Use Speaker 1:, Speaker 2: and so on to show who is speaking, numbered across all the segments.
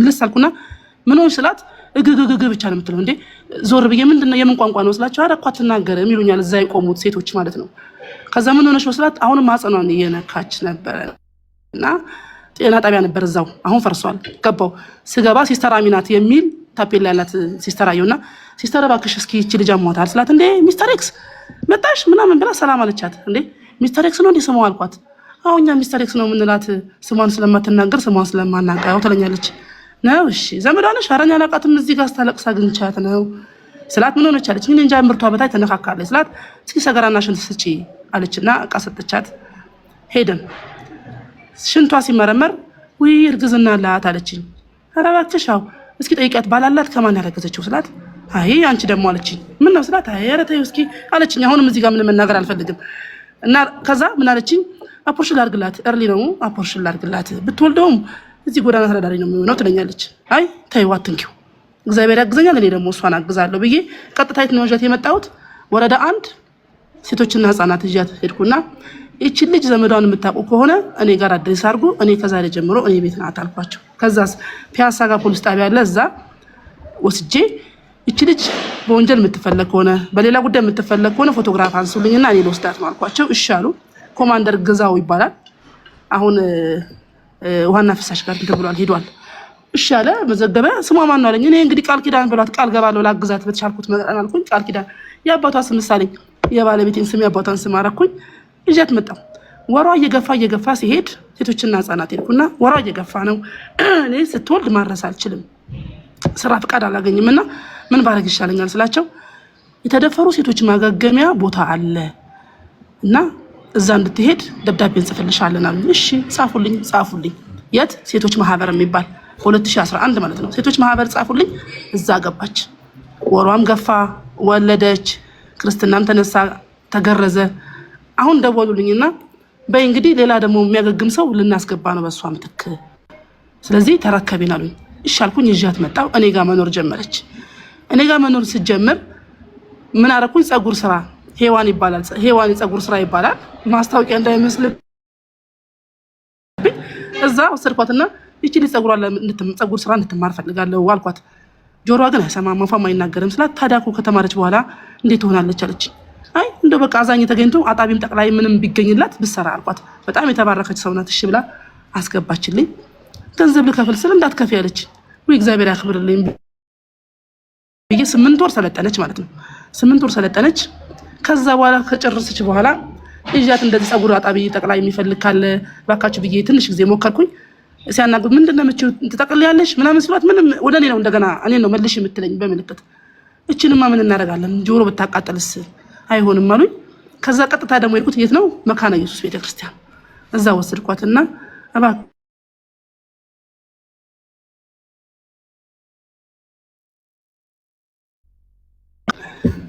Speaker 1: ልሳልኩና ምን ሆነ ስላት እግግግግ ብቻ ነው የምትለው። እንዴ ዞር ብዬ ምንድነው የምን ቋንቋ ነው ስላቸው አረ እኮ አትናገርም ይሉኛል እዛ የቆሙት ሴቶች ማለት ነው። ከዛ ምን ሆነሽ ስላት አሁንም ማጸኗን እየነካች ነበር እና ጤና ጣቢያ ነበር እዛው አሁን ፈርሷል። ገባው ስገባ ሲስተር አሚናት የሚል ታፔላ ያላት ሲስተር አየውና ሲስተር እባክሽ እስኪ እቺ ልጅ አሟታል ስላት እንዴ ሚስተር ኤክስ መጣሽ ምናምን ብላ ሰላም አለቻት። እንዴ ሚስተር ኤክስ ነው እንዴ ስሟ አልኳት። አሁን እኛ ሚስተር ኤክስ ነው የምንላት ስሟን ስለማትናገር ስሟን ስለማናውቀው ትለኛለች። ነው እሺ ዘመዷ ነሽ? ኧረ እኔ አላውቃትም እዚህ ጋር ስታለቅስ አግኝቻት ነው ስላት ምን ሆነች አለች። ምን እንጃ ምርቷ በታይ ተነካካለች ስላት እስኪ ሰገራና ሽንት ስጪ አለችና እቃ ሰጠቻት። ሄደን ሽንቷ ሲመረመር ውይ እርግዝና አላት አለችኝ። ኧረ እባክሽ አዎ እስኪ ጠይቂያት ባላላት ከማን ያረገዘችው ስላት አይ አንቺ ደግሞ አለችኝ። ምን ነው ስላት አይ ኧረ ተይው እስኪ አለችኝ። አሁንም እዚህ ጋር ምን መናገር አልፈልግም እና ከዛ ምን አለችኝ አፖርሽን ላድርግላት እርሊ ነው አፖርሽን ላድርግላት ብትወልደውም እዚህ ጎዳና ተዳዳሪ ነው የሚሆነው ትለኛለች። አይ ተይው አትንኪው እግዚአብሔር ያግዘኛል እኔ ደግሞ እሷን አግዛለሁ ብዬ ቀጥታ የት ነው ይዣት የመጣሁት ወረዳ 1 ሴቶችና ህፃናት ይዣት ሄድኩና እቺ ልጅ ዘመዷን የምታውቁ ከሆነ እኔ ጋር አድሬስ አድርጉ እኔ ከዛሬ ጀምሮ እኔ ቤት ናት አልኳቸው። ከዛስ ፒያሳ ጋር ፖሊስ ጣቢያ አለ እዛ ወስጄ እቺ ልጅ በወንጀል የምትፈለግ ከሆነ በሌላ ጉዳይ የምትፈለግ ከሆነ ፎቶግራፍ አንሱልኝና እኔ ልወስዳት ነው አልኳቸው። እሺ አሉ። ኮማንደር ግዛው ይባላል አሁን ውሃና ፍሳሽ ጋር ተብሏል ሄዷል። እሺ አለ መዘገበ ስሟ ማን ነው አለኝ። እኔ እንግዲህ ቃል ኪዳን ብሏት ቃል ገባለሁ ላግዛት በተቻልኩት መጠን አልኩኝ። ቃል ኪዳን የአባቷ ስም ሳለኝ የባለቤቴን ስም የአባቷን ስም አረኩኝ። ይዣት መጣሁ። ወሯ እየገፋ ሲሄድ ሴቶችና ህፃናት ሄድኩና ወሯ እየገፋ ነው እኔ ስትወልድ ማረስ አልችልም ስራ ፍቃድ አላገኝምና ምን ባረግ ይሻለኛል ስላቸው የተደፈሩ ሴቶች ማገገሚያ ቦታ አለ እና እዛ እንድትሄድ ደብዳቤ እንጽፍልሻለን አሉኝ። እሺ ጻፉልኝ የት ሴቶች ማህበር የሚባል 2011 ማለት ነው ሴቶች ማህበር ጻፉልኝ። እዛ ገባች። ወሯም ገፋ ወለደች። ክርስትናም ተነሳ ተገረዘ። አሁን ደወሉልኝና በይ እንግዲህ ሌላ ደግሞ የሚያገግም ሰው ልናስገባ ነው በሷ ምትክ ስለዚህ ተረከቢን አሉኝ። እሺ አልኩኝ። ይዣት መጣሁ። እኔ ጋር መኖር ጀመረች። እኔ ጋር መኖር ስትጀምር ምን አረኩኝ ጸጉር ስራ ሄዋን ይባላል ሄዋን የጸጉር ስራ ይባላል ማስታወቂያ እንዳይመስል እዛ ወሰድኳትና እቺ ልጅ ጸጉር ስራ እንድትማር ፈልጋለሁ አልኳት። ጆሮዋ ግን አይሰማም አፏም አይናገርም ስላት ታዲያ እኮ ከተማረች በኋላ እንዴት ትሆናለች አለች። አይ እንደው በቃ አዛኝ ተገኝቶ አጣቢም ጠቅላይ ምንም ቢገኝላት ብሰራ አልኳት። በጣም የተባረከች ሰው ናት። እሺ ብላ አስገባችልኝ። ገንዘብ ልከፍል ስል እንዳትከፊ አለች። ወይ እግዚአብሔር ያክብርልኝ ብዬ 8 ወር ሰለጠነች ማለት ነው 8 ወር ሰለጠነች። ከዛ በኋላ ከጨረሰች በኋላ እጃት እንደዚህ ጸጉር አጣቢ ጠቅላይ የሚፈልግ ካለ ባካችሁ ብዬ ትንሽ ጊዜ ሞከርኩኝ። ሲያናግሩ ምንድነው ምንጭ ትጠቅልያለሽ ምናምን ስሏት ምንም ወደ እኔ ነው እንደገና እኔ ነው መልሽ የምትለኝ በመልከት እቺንማ ምን እናደርጋለን ጆሮ ብታቃጠልስ አይሆንም አሉኝ። ከዛ ቀጥታ ደግሞ የሄድኩት የት ነው መካነ ኢየሱስ ቤተክርስቲያን እዛ ወሰድኳትና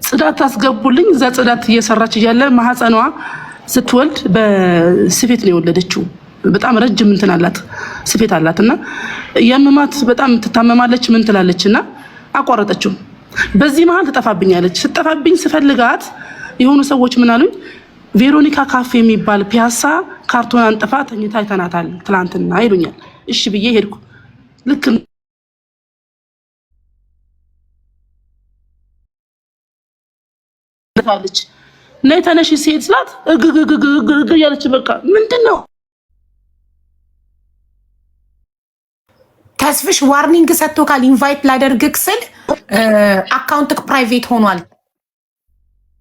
Speaker 1: ጽዳት አስገቡልኝ። እዛ ጽዳት እየሰራች እያለ ማህፀኗ ስትወልድ በስፌት ነው የወለደችው። በጣም ረጅም እንትን አላት ስፌት አላትና የምማት በጣም ትታመማለች ምን ትላለችና አቋረጠችው። በዚህ መሃል ተጠፋብኛለች። ስትጠፋብኝ ስፈልጋት የሆኑ ሰዎች ምን አሉኝ ቬሮኒካ ካፌ የሚባል ፒያሳ ካርቶን አንጥፋ ተኝታ አይተናታል ትላንትና ይሉኛል። እሺ ብዬ ሄድኩ። ልክ ታለች ነይ ተነሽ ሲሄድ ስላት እግግግግግ ያለች በቃ ምንድነው
Speaker 2: ተስፍሽ ዋርኒንግ ሰጥቶካል። ኢንቫይት ላደርግክ ስል አካውንትክ ፕራይቬት ሆኗል።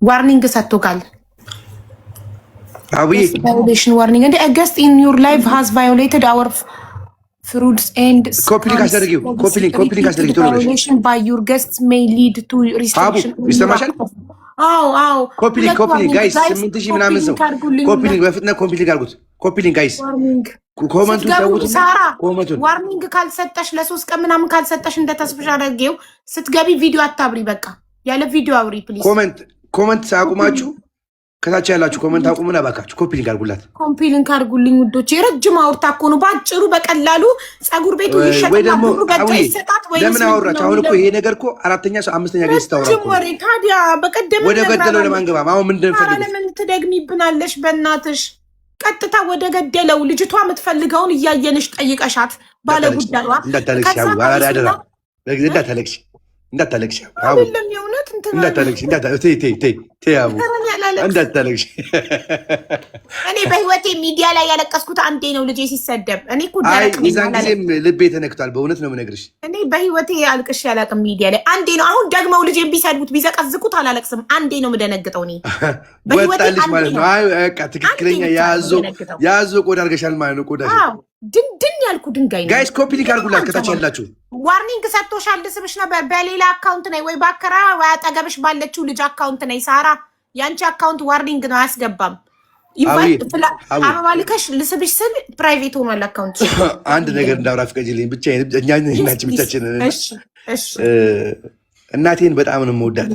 Speaker 2: ዋርኒንግ ሰጥቶካል።
Speaker 3: አብይ
Speaker 2: ቫዮሌሽን ዋርኒንግ እንደ አገስት ኢን ዩር ላይፍ ሃዝ ቫዮሌትድ አወር fruits and
Speaker 3: ኮፒሊንግ አስደርጊው
Speaker 2: violation by your guests may lead to restriction
Speaker 3: ይሰማሻል?
Speaker 2: አዎ
Speaker 3: ኮፒሊንግ ጋይስ 8000 ምናምን ሰው ኮፒሊንግ በፍጥነት ኮፒሊንግ አድርጉት። ኮፒሊንግ ጋይስ ኮመንቱን ሰውት ኮመንቱን
Speaker 2: ዋርኒንግ ካልሰጠሽ ለ3 ቀን ምናምን ካልሰጠሽ እንደ ተስፍሽ አደረገው ስትገቢ ቪዲዮ አታብሪ። በቃ ያለ ቪዲዮ አብሪ ፕሊዝ።
Speaker 3: ኮመንት አቁማችሁ ከታች ያላችሁ ኮመንት አቁሙና ባካችሁ ኮፒሊንግ አድርጉላት።
Speaker 2: ኮፒሊንግ አድርጉልኝ ውዶቼ። ረጅም አውርታ እኮ ነው ባጭሩ በቀላሉ ጸጉር ቤቱ ይሸጣል ብሩ ገጭ ይሰጣት ወይ
Speaker 3: ለምን አወራች? አሁን እኮ ይሄ ነገር እኮ አራተኛ ሰው አምስተኛ ገጽ ታወራ እኮ
Speaker 2: ወሬ። ታዲያ በቀደም
Speaker 3: ወደ ገደለው ለማንገባም አሁን ምን እንደምፈልግ
Speaker 2: ለምን ትደግሚብናለሽ? በእናትሽ ቀጥታ ወደ ገደለው ልጅቷ የምትፈልገውን እያየንሽ ጠይቀሻት ባለጉዳዩ
Speaker 3: እንዳታለቅሽ
Speaker 2: አይደለም የእውነት
Speaker 3: እንዳታለቅሽ።
Speaker 2: እኔ በህይወቴ ሚዲያ ላይ ያለቀስኩት አንዴ ነው፣ ልጄ ሲሰደብ። እኔ እኮ
Speaker 3: የዛን ጊዜም ልቤ ተነክቷል። በእውነት ነው የምነግርሽ።
Speaker 2: እኔ በህይወቴ አልቅሽ ያላቅም ሚዲያ ላይ አንዴ ነው። አሁን ደግመው ልጄን ቢሰድቡት ቢዘቀዝቁት አላለቅስም። አንዴ ነው የምደነግጠው። እኔ
Speaker 3: ወጣልሽ ማለት ነው። በቃ ትክክለኛ የያዞ ቆዳ አድርገሻል ማለት ነው። ቆዳ
Speaker 2: ድንድን ያልኩ ድንጋይ ነው።
Speaker 3: ጋይስ ኮፒ ሊንክ አድርጉላት ከታች ያላችሁ።
Speaker 2: ዋርኒንግ ሰጥቶሻል። ልስብሽ ነበር በሌላ አካውንት ነይ ወይ ባከራ ወይ አጠገብሽ ባለችው ልጅ አካውንት ነይ። ሳራ ያንቺ አካውንት ዋርኒንግ ነው አያስገባም። አበባ ልከሽ ልስብሽ ስል ፕራይቬት ሆኗል አካውንት።
Speaker 3: አንድ ነገር እንዳውራ ፍቀጂልኝ ብቻ። እኛ ናችን ብቻችንን። እናቴን በጣም ነው የምወዳት።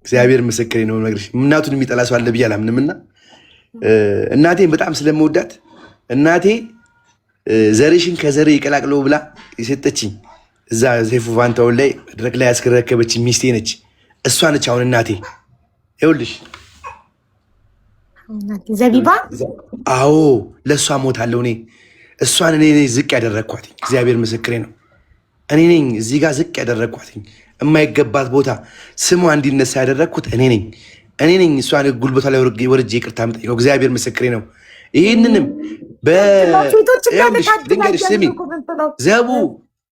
Speaker 3: እግዚአብሔር ምስክሬ ነው የምነግርሽ። እናቱን የሚጠላ ሰው አለ ብዬ አላምንም። እና እናቴን በጣም ስለምወዳት እናቴ ዘርሽን ከዘር ይቀላቅለው ብላ የሰጠችኝ እዛ ሴፉ ፋንታውን ላይ መድረክ ላይ ያስከረከበችኝ ሚስቴ ነች። እሷ ነች አሁን እናቴ። ይኸውልሽ
Speaker 2: ዘቢባ፣
Speaker 3: አዎ ለእሷ ሞታለሁ እኔ። እሷን እኔ ዝቅ ያደረግኳትኝ፣ እግዚአብሔር ምስክሬ ነው። እኔ ነኝ እዚህ ጋር ዝቅ ያደረግኳትኝ፣ የማይገባት ቦታ ስሟ እንዲነሳ ያደረግኩት እኔ ነኝ። እኔ ነኝ እሷን ጉልበቷ ላይ ወርጄ ይቅርታ የምጠይቀው፣ እግዚአብሔር ምስክሬ ነው። ይህንንም ልንገርሽ፣ ስሚ፣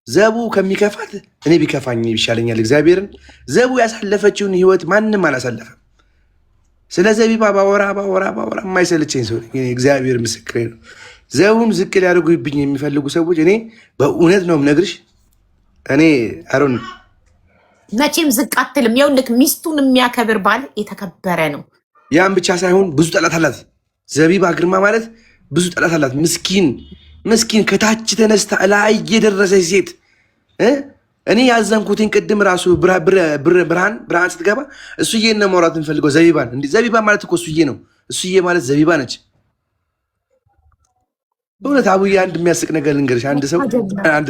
Speaker 3: ዘቡ ከሚከፋት እኔ ቢከፋኝ ይሻለኛል። እግዚአብሔርን ዘቡ ያሳለፈችውን ህይወት ማንም አላሳለፈም። ስለ ዘቢባ ባወራ የማይሰለቸኝ ሰው እግዚአብሔር ምስክሬ ነው። ዘቡን ዝቅ ሊያደርጉብኝ የሚፈልጉ ሰዎች እኔ በእውነት ነው የምነግርሽ፣ እኔ አሮን
Speaker 2: መቼም ዝቅ አትልም። ይኸውልህ ሚስቱን የሚያከብር ባል የተከበረ ነው።
Speaker 3: ያን ብቻ ሳይሆን ብዙ ጠላት አላት ዘቢባ ግርማ ማለት ብዙ ጠላት አላት። ምስኪን ከታች ተነስታ ላይ የደረሰች ሴት። እኔ ያዘንኩትን ቅድም ራሱ ብርሃን ስትገባ እሱዬ ነው ማውራት እንፈልገው ዘቢባን። እንዴ ዘቢባ ማለት እኮ እሱዬ ነው። እሱዬ ማለት ዘቢባ ነች። በእውነት አቡዬ አንድ የሚያስቅ ነገር ልንገርሽ። አንድ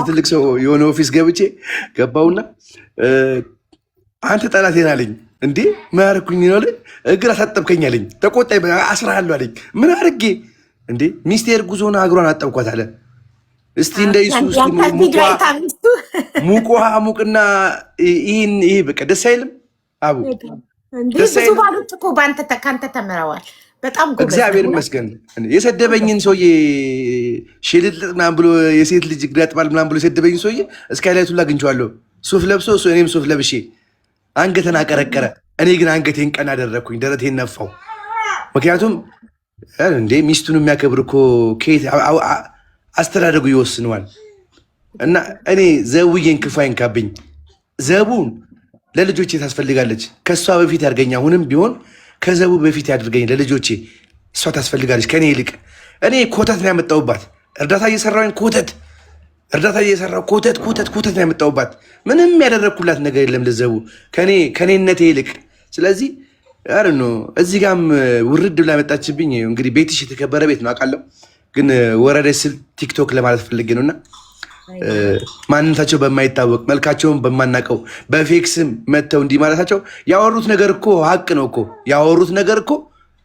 Speaker 3: ትልቅ ሰው የሆነ ኦፊስ ገባውና አንተ ጠላቴን አለኝ። እንዴ ምን አደረኩኝ ነው አለ። እግር አሳጠብከኝ አለኝ። ተቆጣኝ። አስራለሁ አለኝ። ምን አድርጌ? እንዴ ሚስቴ እርጉዝ ሆና እግሯን አጠብኳት አለ። እስቲ እንደ ኢየሱስ ሙቅ ውሃ ሙቅና ይሄ በቃ ደስ አይልም? አቡ
Speaker 2: ብዙ ባሎች እኮ ከአንተ ተምረዋል። በጣም
Speaker 3: እግዚአብሔር ይመስገን። የሰደበኝን ሰውዬ ሽልጥልጥ ምናምን ብሎ የሴት ልጅ እግር ያጥባል ምናምን ብሎ የሰደበኝን ሰውዬ እስካይላይቱን አግኝቼዋለሁ። ሱፍ ለብሶ እኔም ሱፍ ለብሼ አንገተን አቀረቀረ። እኔ ግን አንገቴን ቀና አደረግኩኝ፣ ደረቴን ነፋው። ምክንያቱም እንዴ ሚስቱን የሚያከብር እኮ ከየት አስተዳደጉ ይወስነዋል። እና እኔ ዘቡዬን ክፉ አይንካብኝ። ዘቡን ለልጆቼ ታስፈልጋለች። ከእሷ በፊት ያድርገኝ። አሁንም ቢሆን ከዘቡ በፊት ያድርገኝ። ለልጆቼ እሷ ታስፈልጋለች ከኔ ይልቅ። እኔ ኮተት ነው ያመጣሁባት። እርዳታ እየሰራሁኝ ኮተት ነው ያመጣሁባት። ምንም ያደረግኩላት ነገር የለም ለዘቡ ከኔነቴ ይልቅ። ስለዚህ አረ ነው እዚህ ጋም ውርድ ብላ መጣችብኝ። እንግዲህ ቤትሽ የተከበረ ቤት ነው አውቃለሁ፣ ግን ወረደ ስል ቲክቶክ ለማለት ፈልጌ ነውና ማንነታቸው በማይታወቅ መልካቸውን በማናቀው በፌክስም መጥተው እንዲህ ማለታቸው ያወሩት ነገር እኮ ሀቅ ነው እኮ ያወሩት ነገር እኮ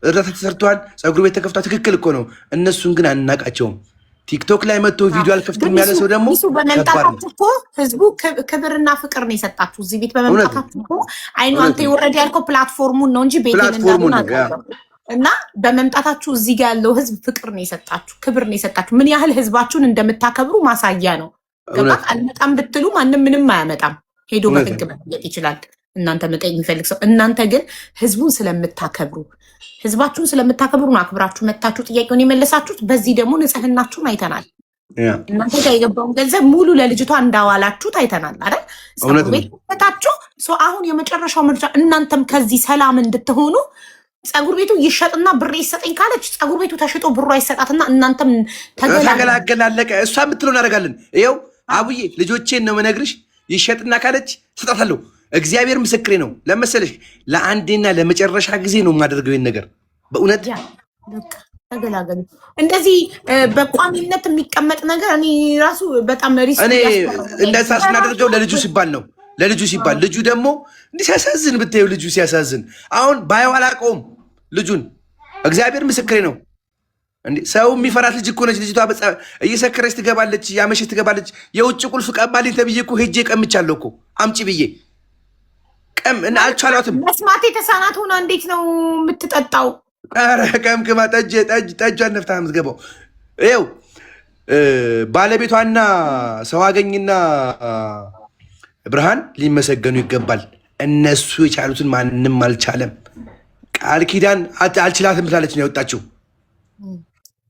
Speaker 3: እርዳታ ተሰርተዋል፣ ፀጉር ቤት ተከፍቷል፣ ትክክል እኮ ነው። እነሱን ግን አናቃቸውም። ቲክቶክ ላይ መጥቶ ቪዲዮ አልከፍትም ያለ ሰው ደግሞ
Speaker 2: በመምጣታችሁ እኮ ህዝቡ ክብርና ፍቅር ነው የሰጣችሁ። እዚህ ቤት በመምጣታችሁ እኮ አይኑ አንተ የወረደ ያልከው ፕላትፎርሙን ነው እንጂ ቤቴን እንዳልሆነ እና በመምጣታችሁ እዚህ ጋር ያለው ህዝብ ፍቅር ነው የሰጣችሁ፣ ክብር ነው የሰጣችሁ። ምን ያህል ህዝባችሁን እንደምታከብሩ ማሳያ ነው። ገባክ? አልመጣም ብትሉ ማንም ምንም አያመጣም፣ ሄዶ በህግ መጠየቅ ይችላል። እናንተ መጠየቅ የሚፈልግ ሰው። እናንተ ግን ህዝቡን ስለምታከብሩ ህዝባችሁን ስለምታከብሩ ነው አክብራችሁ መታችሁ ጥያቄውን የመለሳችሁት። በዚህ ደግሞ ንጽህናችሁን አይተናል። እናንተ ጋር የገባውን ገንዘብ ሙሉ ለልጅቷ እንዳዋላችሁት አይተናል አይደል? ቤታችሁ አሁን የመጨረሻው ምርጫ እናንተም ከዚህ ሰላም እንድትሆኑ ፀጉር ቤቱ ይሸጥና ብሬ ይሰጠኝ ካለች ፀጉር ቤቱ ተሽጦ ብሩ አይሰጣትና እናንተም
Speaker 3: ተገላገላለቀ። እሷ የምትለው እናደርጋለን። ይኸው አቡዬ ልጆቼን ነው መነግርሽ። ይሸጥና ካለች ስጣታለሁ። እግዚአብሔር ምስክሬ ነው። ለመሰለሽ ለአንዴና ለመጨረሻ ጊዜ ነው የማደርገው ይህን ነገር በእውነት
Speaker 2: ተገላገሉ። እንደዚህ በቋሚነት የሚቀመጥ ነገር እኔ ራሱ በጣም ሪስክ
Speaker 3: እኔ እንደዛ ስናደርገው ለልጁ ሲባል ነው። ለልጁ ሲባል ልጁ ደግሞ እንዲህ ሲያሳዝን ብታየው ልጁ ሲያሳዝን። አሁን ባየው አላውቀውም ልጁን። እግዚአብሔር ምስክሬ ነው። እንዴ ሰው የሚፈራት ልጅ እኮ ነች ልጅቷ። እየሰከረች ትገባለች፣ ያመሸች ትገባለች። የውጭ ቁልፍ ቀባልኝ ተብዬ እኮ ሄጄ ቀምቻለሁ እኮ አምጪ ብዬ እና አልቻሏትም።
Speaker 2: መስማት የተሳናት ሆና እንዴት ነው የምትጠጣው?
Speaker 3: ኧረ ቀምቅማ ጠጇን ነፍታ የምትገባው። ይኸው ባለቤቷና ሰው አገኝና ብርሃን ሊመሰገኑ ይገባል። እነሱ የቻሉትን ማንም አልቻለም። ቃል ኪዳን አልችላትም ብላለች ነው የወጣችው።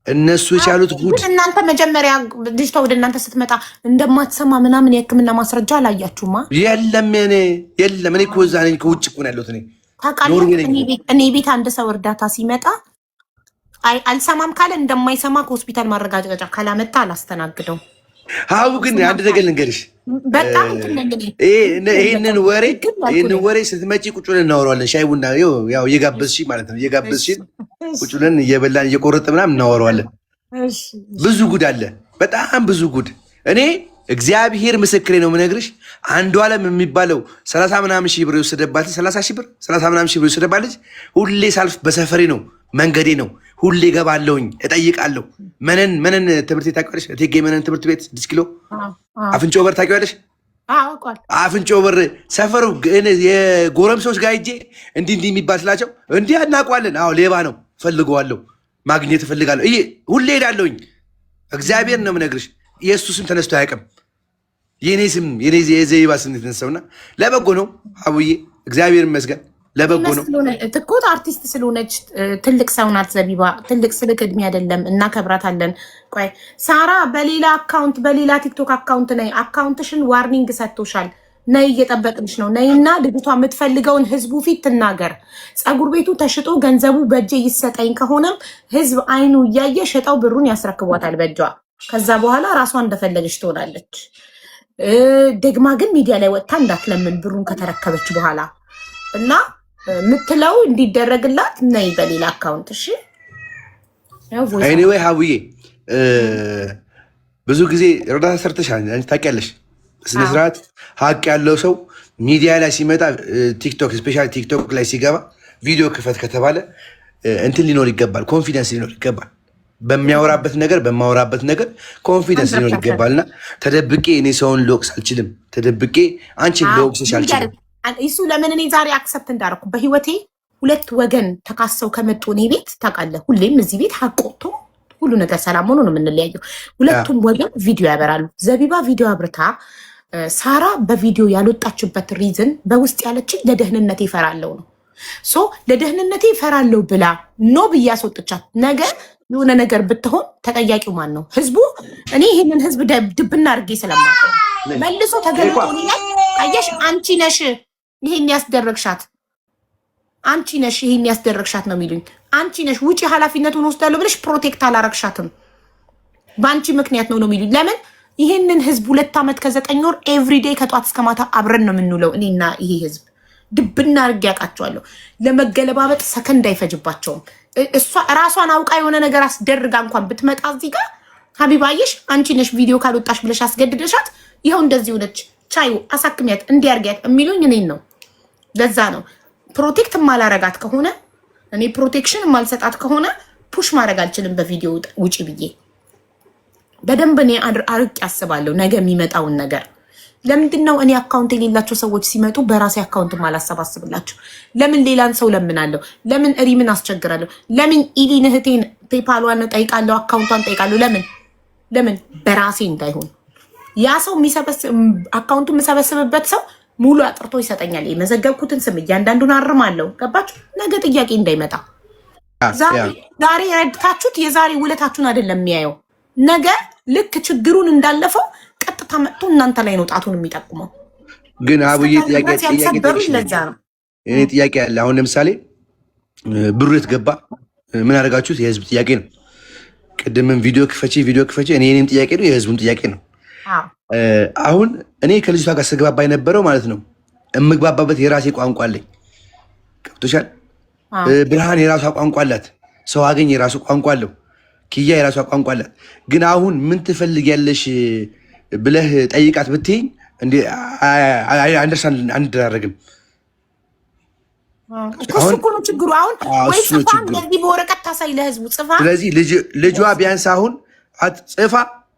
Speaker 3: እነሱ የቻሉት ጉድ።
Speaker 2: እናንተ መጀመሪያ ልጅቷ ወደ እናንተ ስትመጣ እንደማትሰማ ምናምን የሕክምና ማስረጃ አላያችሁማ?
Speaker 3: የለም የለም። እኔ እኮ እዛ ነኝ፣ ከውጭ እኮ ነው ያለሁት እኔ።
Speaker 2: ታውቃለህ፣ እኔ ቤት አንድ ሰው እርዳታ ሲመጣ አልሰማም ካለ እንደማይሰማ ከሆስፒታል ማረጋገጫ ካላመጣ አላስተናግደው።
Speaker 3: አሁ ግን አንድ ነገር ልንገርሽ፣
Speaker 2: በጣም
Speaker 3: ይህንን ወሬ ስትመጪ ቁጭ ብለን እናወራዋለን። ሻይ ቡና ያው እየጋበዝሽ ማለት ነው። እየጋበዝሽ ቁጭ ብለን እየበላን እየቆረጥ ምናምን እናወራዋለን። ብዙ ጉድ አለ፣ በጣም ብዙ ጉድ። እኔ እግዚአብሔር ምስክሬ ነው የምነግርሽ። አንዱ ዓለም የሚባለው 30 ምናምን ሺህ ብር የወሰደባት 30 ምናምን ሺህ ብር የወሰደባት ልጅ ሁሌ ሳልፍ በሰፈሬ ነው መንገዴ ነው። ሁሌ ገባለሁኝ፣ እጠይቃለሁ። መነን ትምህርት ቤት ታውቂዋለሽ? እቴጌ መነን ትምህርት ቤት 6 ኪሎ አፍንጮ በር ታውቂዋለሽ? አፍንጮ በር ሰፈሩ የጎረምሶች ጋር ሂጄ እንዲህ የሚባል ስላቸው እንዲህ አናውቀዋለን። አዎ ሌባ ነው፣ ፈልገዋለሁ፣ ማግኘት እፈልጋለሁ። ሁሌ ሄዳለሁኝ። እግዚአብሔር ነው የምነግርሽ። የእሱ ስም ተነስቶ አያውቅም። የኔ ስም የዘይባ ስም የተነሳውና ለበጎ ነው። አቡዬ እግዚአብሔር ይመስገን ለበጎ ነው።
Speaker 2: ትኮት አርቲስት ስለሆነች ትልቅ ሰው ናት ዘቢባ። ትልቅ ስልክ እድሜ አይደለም፣ እናከብራታለን። ቆይ ሳራ በሌላ አካውንት በሌላ ቲክቶክ አካውንት ነይ፣ አካውንትሽን ዋርኒንግ ሰጥቶሻል። ነይ እየጠበቅንሽ ነው። ነይና ልጅቷ የምትፈልገውን ህዝቡ ፊት ትናገር። ፀጉር ቤቱ ተሽጦ ገንዘቡ በእጄ ይሰጠኝ ከሆነም ህዝብ አይኑ እያየ ሸጠው ብሩን ያስረክቧታል በእጇ። ከዛ በኋላ ራሷ እንደፈለገች ትሆናለች። ደግማ ግን ሚዲያ ላይ ወጥታ እንዳትለምን ብሩን ከተረከበች በኋላ እና ምትለው እንዲደረግላት ነይ በሌላ አካውንት። እሺ
Speaker 3: ኤኒዌይ ሀቡዬ ብዙ ጊዜ እርዳታ ሰርተሻል ታውቂያለሽ። በስነ ስርዓት ሀቅ ያለው ሰው ሚዲያ ላይ ሲመጣ ቲክቶክ ስፔሻሊ ቲክቶክ ላይ ሲገባ ቪዲዮ ክፈት ከተባለ እንትን ሊኖር ይገባል፣ ኮንፊደንስ ሊኖር ይገባል። በሚያወራበት ነገር በማወራበት ነገር ኮንፊደንስ ሊኖር ይገባልና ተደብቄ እኔ ሰውን ልወቅስ አልችልም። ተደብቄ አንቺን ልወቅስሽ አልችልም።
Speaker 2: እሱ ለምን እኔ ዛሬ አክሰፕት እንዳደረኩ በህይወቴ ሁለት ወገን ተካሰው ከመጡ እኔ ቤት ታውቃለህ፣ ሁሌም እዚህ ቤት ሀቅ ወጥቶ ሁሉ ነገር ሰላም ሆኖ ነው የምንለያየው። ሁለቱም ወገን ቪዲዮ ያበራሉ። ዘቢባ ቪዲዮ አብርታ ሳራ በቪዲዮ ያልወጣችበት ሪዝን በውስጥ ያለችኝ ለደህንነቴ ይፈራለው ነው። ሶ ለደህንነቴ ይፈራለው ብላ ኖ ብዬ አስወጥቻት ነገ የሆነ ነገር ብትሆን ተጠያቂው ማን ነው? ህዝቡ። እኔ ይህንን ህዝብ ድብና አድርጌ ስለማውቀው መልሶ ተገልጦ አየሽ፣ አንቺ ነሽ ይሄን ያስደረግሻት፣ አንቺ ነሽ ይሄን ያስደረግሻት ነው የሚሉኝ። አንቺ ነሽ ውጪ ኃላፊነቱን ወስዳለሁ ብለሽ ፕሮቴክት አላረግሻትም፣ በአንቺ ምክንያት ነው የሚሉኝ። ለምን ይሄንን ህዝብ 2 ዓመት ከ9 ወር ኤቭሪዴይ ከጧት እስከ ማታ አብረን ነው የምንውለው። እኔና ይሄ ህዝብ ድብና አድርጌ ያውቃቸዋለሁ። ለመገለባበጥ ሰከንድ አይፈጅባቸውም። እሷ ራሷን አውቃ የሆነ ነገር አስደርጋ እንኳን ብትመጣ እዚህ ጋር ሀቢባየሽ አንቺ ነሽ ቪዲዮ ካልወጣሽ ብለሽ አስገድደሻት ይኸው እንደዚህ ሆነች፣ ቻዩ አሳክሚያት እንዲያርጊያት የሚሉኝ እኔን ነው። ለዛ ነው ፕሮቴክት ማላረጋት ከሆነ እኔ ፕሮቴክሽን ማልሰጣት ከሆነ ፑሽ ማድረግ አልችልም በቪዲዮ ውጪ ብዬ። በደንብ እኔ አርቅ ያስባለሁ ነገ የሚመጣውን ነገር። ለምንድን ነው እኔ አካውንት የሌላቸው ሰዎች ሲመጡ በራሴ አካውንት ማላሰባስብላቸው? ለምን ሌላን ሰው ለምናለሁ? ለምን ሪምን አስቸግራለሁ? ለምን ኢሊን እህቴን ፔፓሏን ጠይቃለሁ፣ አካውንቷን ጠይቃለሁ? ለምን በራሴ እንዳይሆን ያ ሰው አካውንቱ የምሰበስብበት ሰው ሙሉ አጥርቶ ይሰጠኛል። የመዘገብኩትን ስም እያንዳንዱን አርማለሁ። ገባችሁ? ነገ ጥያቄ እንዳይመጣ። ዛሬ ረድታችሁት የዛሬ ውለታችሁን አይደለም የሚያየው። ነገ ልክ ችግሩን እንዳለፈው ቀጥታ መጥቶ እናንተ ላይ ነው ጣቱን የሚጠቁመው።
Speaker 3: ግን አቡዬ ጥያቄ ያለ አሁን ለምሳሌ ብሩ የትገባ ምን አደረጋችሁት? የህዝብ ጥያቄ ነው። ቅድምም ቪዲዮ ክፈቼ እኔም ጥያቄ ነው፣ የህዝቡም ጥያቄ ነው። አሁን እኔ ከልጅቷ ጋር ስግባባ የነበረው ማለት ነው የምግባባበት የራሴ ቋንቋ አለኝ። ገብቶሻል? ብርሃን የራሷ ቋንቋ አላት፣ ሰው አገኝ የራሱ ቋንቋ አለው፣ ኪያ የራሷ ቋንቋ አላት። ግን አሁን ምን ትፈልጊያለሽ ብለህ ጠይቃት ብትይኝ አንደርስታንድ አንደራረግም።
Speaker 2: እሱ እኮ ነው ችግሩ። አሁን ወይ ጽፋ እንደዚህ በወረቀት ታሳይ ለህዝቡ ጽፋ። ስለዚህ
Speaker 3: ልጇ ቢያንስ አሁን ጽፋ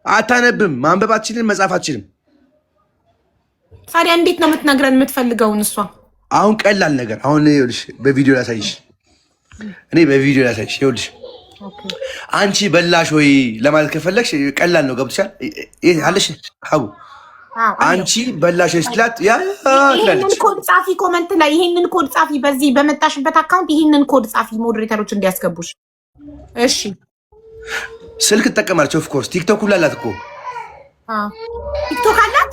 Speaker 3: አታነብም፣ ማንበብ አትችልም፣ መጻፍ አትችልም።
Speaker 2: ታዲያ እንዴት ነው የምትነግረን የምትፈልገውን? እሷ
Speaker 3: አሁን ቀላል ነገር አሁን ይኸውልሽ፣ በቪዲዮ ላሳይሽ፣ እኔ በቪዲዮ ላሳይሽ። ይኸውልሽ አንቺ በላሽ ወይ ለማለት ከፈለግሽ ቀላል ነው። ገብቶሻል አለሽ ሀቡ አንቺ በላሽ ስትላት ያ
Speaker 2: ይሄንን ኮድ ጻፊ፣ ኮመንት ላይ ይሄንን ኮድ ጻፊ፣ በዚህ በመጣሽበት አካውንት ይሄንን ኮድ ጻፊ፣ ሞዴሬተሮች እንዲያስገቡሽ። እሺ
Speaker 3: ስልክ ትጠቀማለች። ኦፍ ኮርስ ቲክቶክ ሁላ አላት እኮ።
Speaker 2: ቲክቶክ አላት፣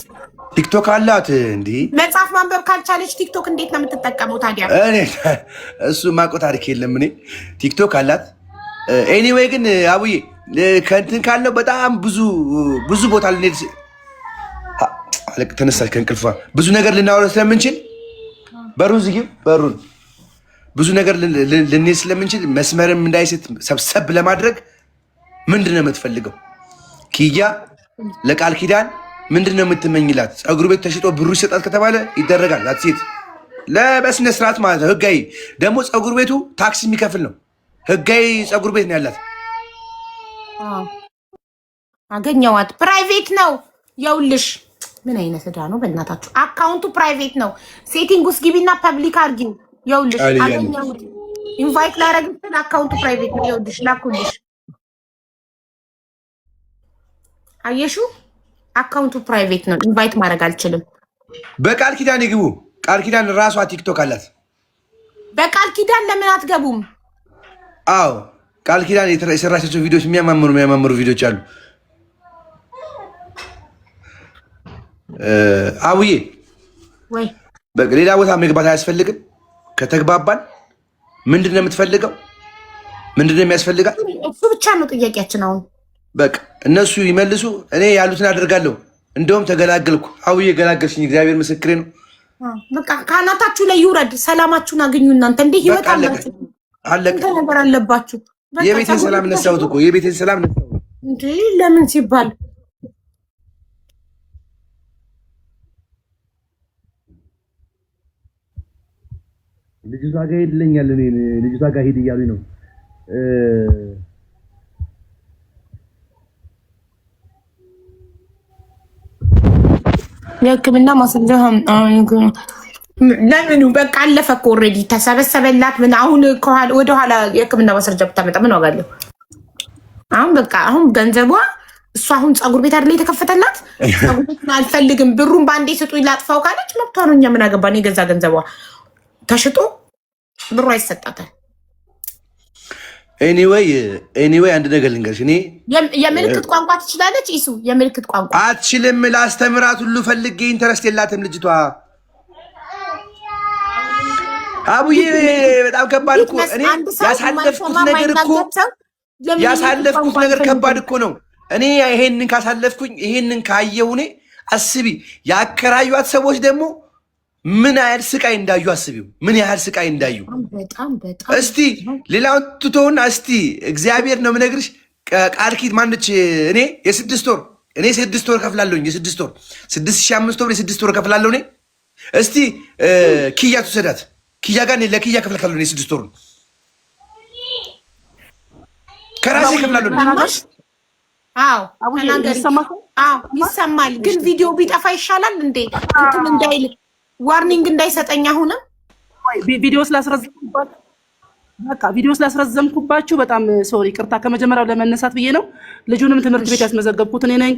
Speaker 3: ቲክቶክ አላት። እንዴ
Speaker 2: መጽሐፍ ማንበብ ካልቻለች ቲክቶክ እንዴት ነው የምትጠቀመው ታዲያ?
Speaker 3: እኔ እሱ ማቆ ታሪክ የለም። እኔ ቲክቶክ አላት። ኤኒዌይ ግን አቡዬ ከእንትን ካለው በጣም ብዙ ቦታ ልንሄድ ተነሳች ከእንቅልፏ። ብዙ ነገር ልናወራ ስለምንችል በሩን ዝጊው፣ በሩን ብዙ ነገር ልንሄድ ስለምንችል መስመርም እንዳይስት ሰብሰብ ለማድረግ ምንድን ነው የምትፈልገው? ኪያ ለቃል ኪዳን ምንድን ነው የምትመኝላት? ፀጉር ቤት ተሽጦ ብሩ ይሰጣት ከተባለ ይደረጋል። ሴት ለበስነ ስርዓት ማለት ነው። ህጋዊ ደግሞ ፀጉር ቤቱ ታክስ የሚከፍል ነው። ህጋዊ ፀጉር ቤት ነው ያላት።
Speaker 2: አገኘዋት። ፕራይቬት ነው የውልሽ። ምን አይነት ዕዳ ነው በእናታችሁ? አካውንቱ ፕራይቬት ነው። ሴቲንግ ውስጥ ግቢና ፐብሊክ አድርጊው። የውልሽ አገኘሁት። ኢንቫይት ላደርግሽ አካውንቱ ፕራይቬት ነው። የውልሽ ላኩልሽ። አየሹ? አካውንቱ ፕራይቬት ነው። ኢንቫይት ማድረግ አልችልም።
Speaker 3: በቃል ኪዳን ይግቡ። ቃል ኪዳን ራሷ ቲክቶክ አላት።
Speaker 2: በቃል ኪዳን ለምን አትገቡም?
Speaker 3: አዎ ቃል ኪዳን የሰራቻቸው ቪዲዮዎች የሚያማምሩ ቪዲዮዎች አሉ። አቡዬ
Speaker 2: ወይ
Speaker 3: ሌላ ቦታ መግባት አያስፈልግም። ከተግባባን ምንድን ነው የምትፈልገው? ምንድን ነው የሚያስፈልጋል?
Speaker 2: እሱ ብቻ ነው ጥያቄያችን። አሁን
Speaker 3: በቃ እነሱ ይመልሱ፣ እኔ ያሉትን አደርጋለሁ። እንደውም ተገላገልኩ። አቡዬ ገላገልሽኝ፣ እግዚአብሔር ምስክሬ ነው።
Speaker 2: በቃ ከአናታችሁ ላይ ይውረድ። ሰላማችሁን አገኙ። እናንተ እንዲህ ህይወት አላችሁ፣
Speaker 3: አለቀ
Speaker 2: ነገር አለባችሁ።
Speaker 3: የቤቴን ሰላም ነሳሁት እኮ የቤቴን ሰላም ነሳሁት።
Speaker 2: እንዴ ለምን ሲባል
Speaker 3: ልጅቷ ጋር ሄድልኛል። እኔ ልጅቷ ጋር ሄድ እያሉኝ ነው።
Speaker 2: የህክምና ማስረጃ ለምኑ? በቃ አለፈ እኮ ኦልሬዲ ተሰበሰበላት። ምን አሁን ወደኋላ የህክምና ማስረጃ ብታመጣ ምን ዋጋ አለው? አሁን በቃ አሁን ገንዘቧ እሷ አሁን ፀጉር ቤት አይደለ የተከፈተላት? ፀጉር ቤት አልፈልግም ብሩን በአንዴ ስጡኝ ላጥፋው ካለች መብቷ ነው። እኛ ምን አገባን? የገዛ ገንዘቧ ተሽጦ ብሩ አይሰጣታል።
Speaker 3: ኤኒዌይ አንድ ነገር ልንገርሽ። እኔ
Speaker 2: የምልክት ቋንቋ ትችላለች። ኢሱ የምልክት ቋንቋ
Speaker 3: አትችልም። ላስተምራት ሁሉ ፈልጌ ኢንተረስት የላትም ልጅቷ። አቡዬ በጣም ከባድ እኮ እኔ ያሳለፍኩት ነገር ከባድ እኮ ነው። እኔ ይሄንን ካሳለፍኩኝ ይሄንን ካየሁ እኔ አስቢ፣ ያከራዩት ሰዎች ደግሞ ምን ያህል ስቃይ እንዳዩ አስቢው። ምን ያህል ስቃይ እንዳዩ እስቲ ሌላውን ትቶና እስቲ እግዚአብሔር ነው የምነግርሽ። ቃል ኪድ ማነች? እኔ የስድስት ወር ከፍላለሁኝ። የስድስት ወር 6,500 ብር የስድስት ወር ከፍላለሁ እኔ። እስቲ ኪያ ትውሰዳት። ኪያ ጋር ለኪያ ከፍላለሁ እኔ የስድስት ወሩን ከራሴ ከፍላለሁ። ይሰማል
Speaker 2: ግን ቪዲዮ ቢጠፋ ይሻላል እንዴ? እንትን እንዳይል ዋርኒንግ እንዳይሰጠኝ። አሁንም
Speaker 1: ቪዲዮ ስላስረዘምኩባችሁ በጣም ሶሪ፣ ቅርታ። ከመጀመሪያው ለመነሳት ብዬ ነው። ልጁንም ትምህርት ቤት ያስመዘገብኩት እኔ ነኝ።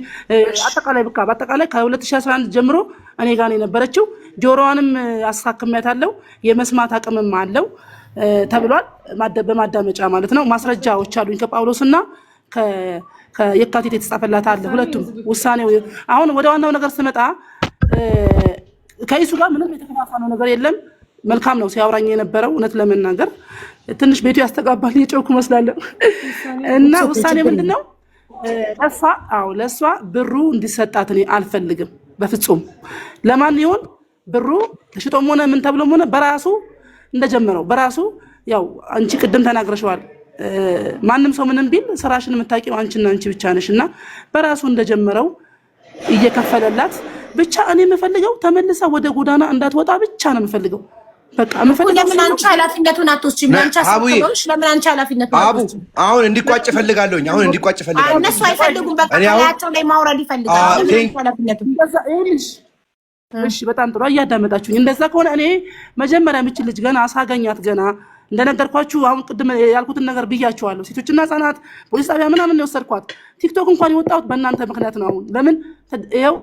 Speaker 1: በአጠቃላይ ከ2011 ጀምሮ እኔ ጋር ነው የነበረችው። ጆሮዋንም አሳክሚያታለሁ፣ የመስማት አቅምም አለው ተብሏል። በማዳመጫ ማለት ነው። ማስረጃዎች አሉኝ ከጳውሎስና ከየካቲት የተጻፈላት አለ። ሁለቱም ውሳኔው። አሁን ወደ ዋናው ነገር ስመጣ ከይሱ ጋር ምንም የተከፋፋነው ነገር የለም። መልካም ነው ሲያወራኝ የነበረው። እውነት ለመናገር ትንሽ ቤቱ ያስተጋባል፣ የጮኩ መስላለሁ። እና ውሳኔ ምንድነው? ለእሷ ብሩ እንዲሰጣት እኔ አልፈልግም በፍጹም። ለማን ይሆን ብሩ? ተሽጦም ሆነ ምን ተብሎም ሆነ በራሱ እንደጀመረው በራሱ ያው አንቺ ቅድም ተናግረሽዋል። ማንም ሰው ምንም ቢል ስራሽን የምታውቂው አንቺና አንቺ ብቻ ነሽ። እና በራሱ እንደጀመረው እየከፈለላት ብቻ እኔ የምፈልገው ተመልሳ ወደ ጎዳና እንዳትወጣ ብቻ ነው የምፈልገው። በቃ
Speaker 2: ለምን አንቺ ኃላፊነቱን አትወስጂም? ለአንቺ አስፈቅዶሽ ለምን አንቺ ኃላፊነቱን አትወስጂም?
Speaker 3: አሁን እንዲቋጭ እፈልጋለሁ። አሁን እንዲቋጭ እፈልጋለሁ።
Speaker 2: እነሱ አይፈልጉም። በቃ ከላያቸው ላይ ማውረድ ይፈልጋሉ። ኃላፊነቱን
Speaker 1: እሺ፣ በጣም ጥሩ እያዳመጣችሁኝ። እንደዛ ከሆነ እኔ መጀመሪያ የምችል ልጅ ገና አሳገኛት ገና እንደነገርኳችሁ አሁን ቅድም ያልኩትን ነገር ብያችኋለሁ። ሴቶችና ህጻናት ፖሊስ ጣቢያ ምናምን ነው የወሰድኳት። ቲክቶክ እንኳን የወጣሁት በእናንተ ምክንያት ነው። አሁን ለምን ይኸው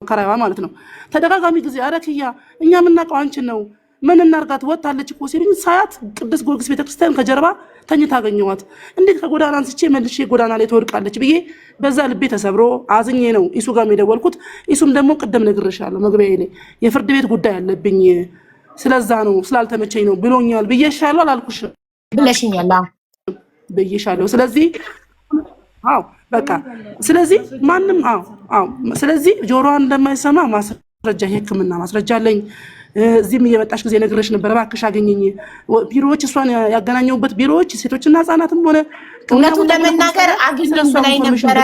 Speaker 1: ከራይዋ ማለት ነው ተደጋጋሚ ጊዜ አረክያ እኛ የምናውቀው አንቺን ነው ምን እናርጋት ወጣለች እኮ ሲሉኝ ሳያት ቅዱስ ጊዮርጊስ ቤተክርስቲያን ከጀርባ ተኝታ አገኘኋት። እንዴት ከጎዳና አንስቼ መልሼ ጎዳና ላይ ትወድቃለች ብዬ በዛ ልቤ ተሰብሮ አዝኜ ነው ኢሱ ጋር የደወልኩት። ኢሱም ደግሞ ቅድም ነግሬሻለሁ መግቢያዬ ላይ የፍርድ ቤት ጉዳይ አለብኝ ስለዛ ነው ስላልተመቸኝ ነው ብሎኛል ብዬሻለሁ አላልኩሽ?
Speaker 2: ብለሽኛል
Speaker 1: ብዬሻለሁ። ስለዚህ አዎ በቃ ስለዚህ ማንም ስለዚህ ጆሮዋን እንደማይሰማ ማስረጃ የሕክምና ማስረጃ አለኝ። እዚህም እየመጣሽ ጊዜ ነግሬሽ ነበር እባክሽ አገኘኝ። ቢሮዎች እሷን ያገናኘሁበት ቢሮዎች ሴቶችና ህጻናትም ሆነ
Speaker 2: እውነቱን ለመናገር አገኘኝ ብላኝ ነበረ።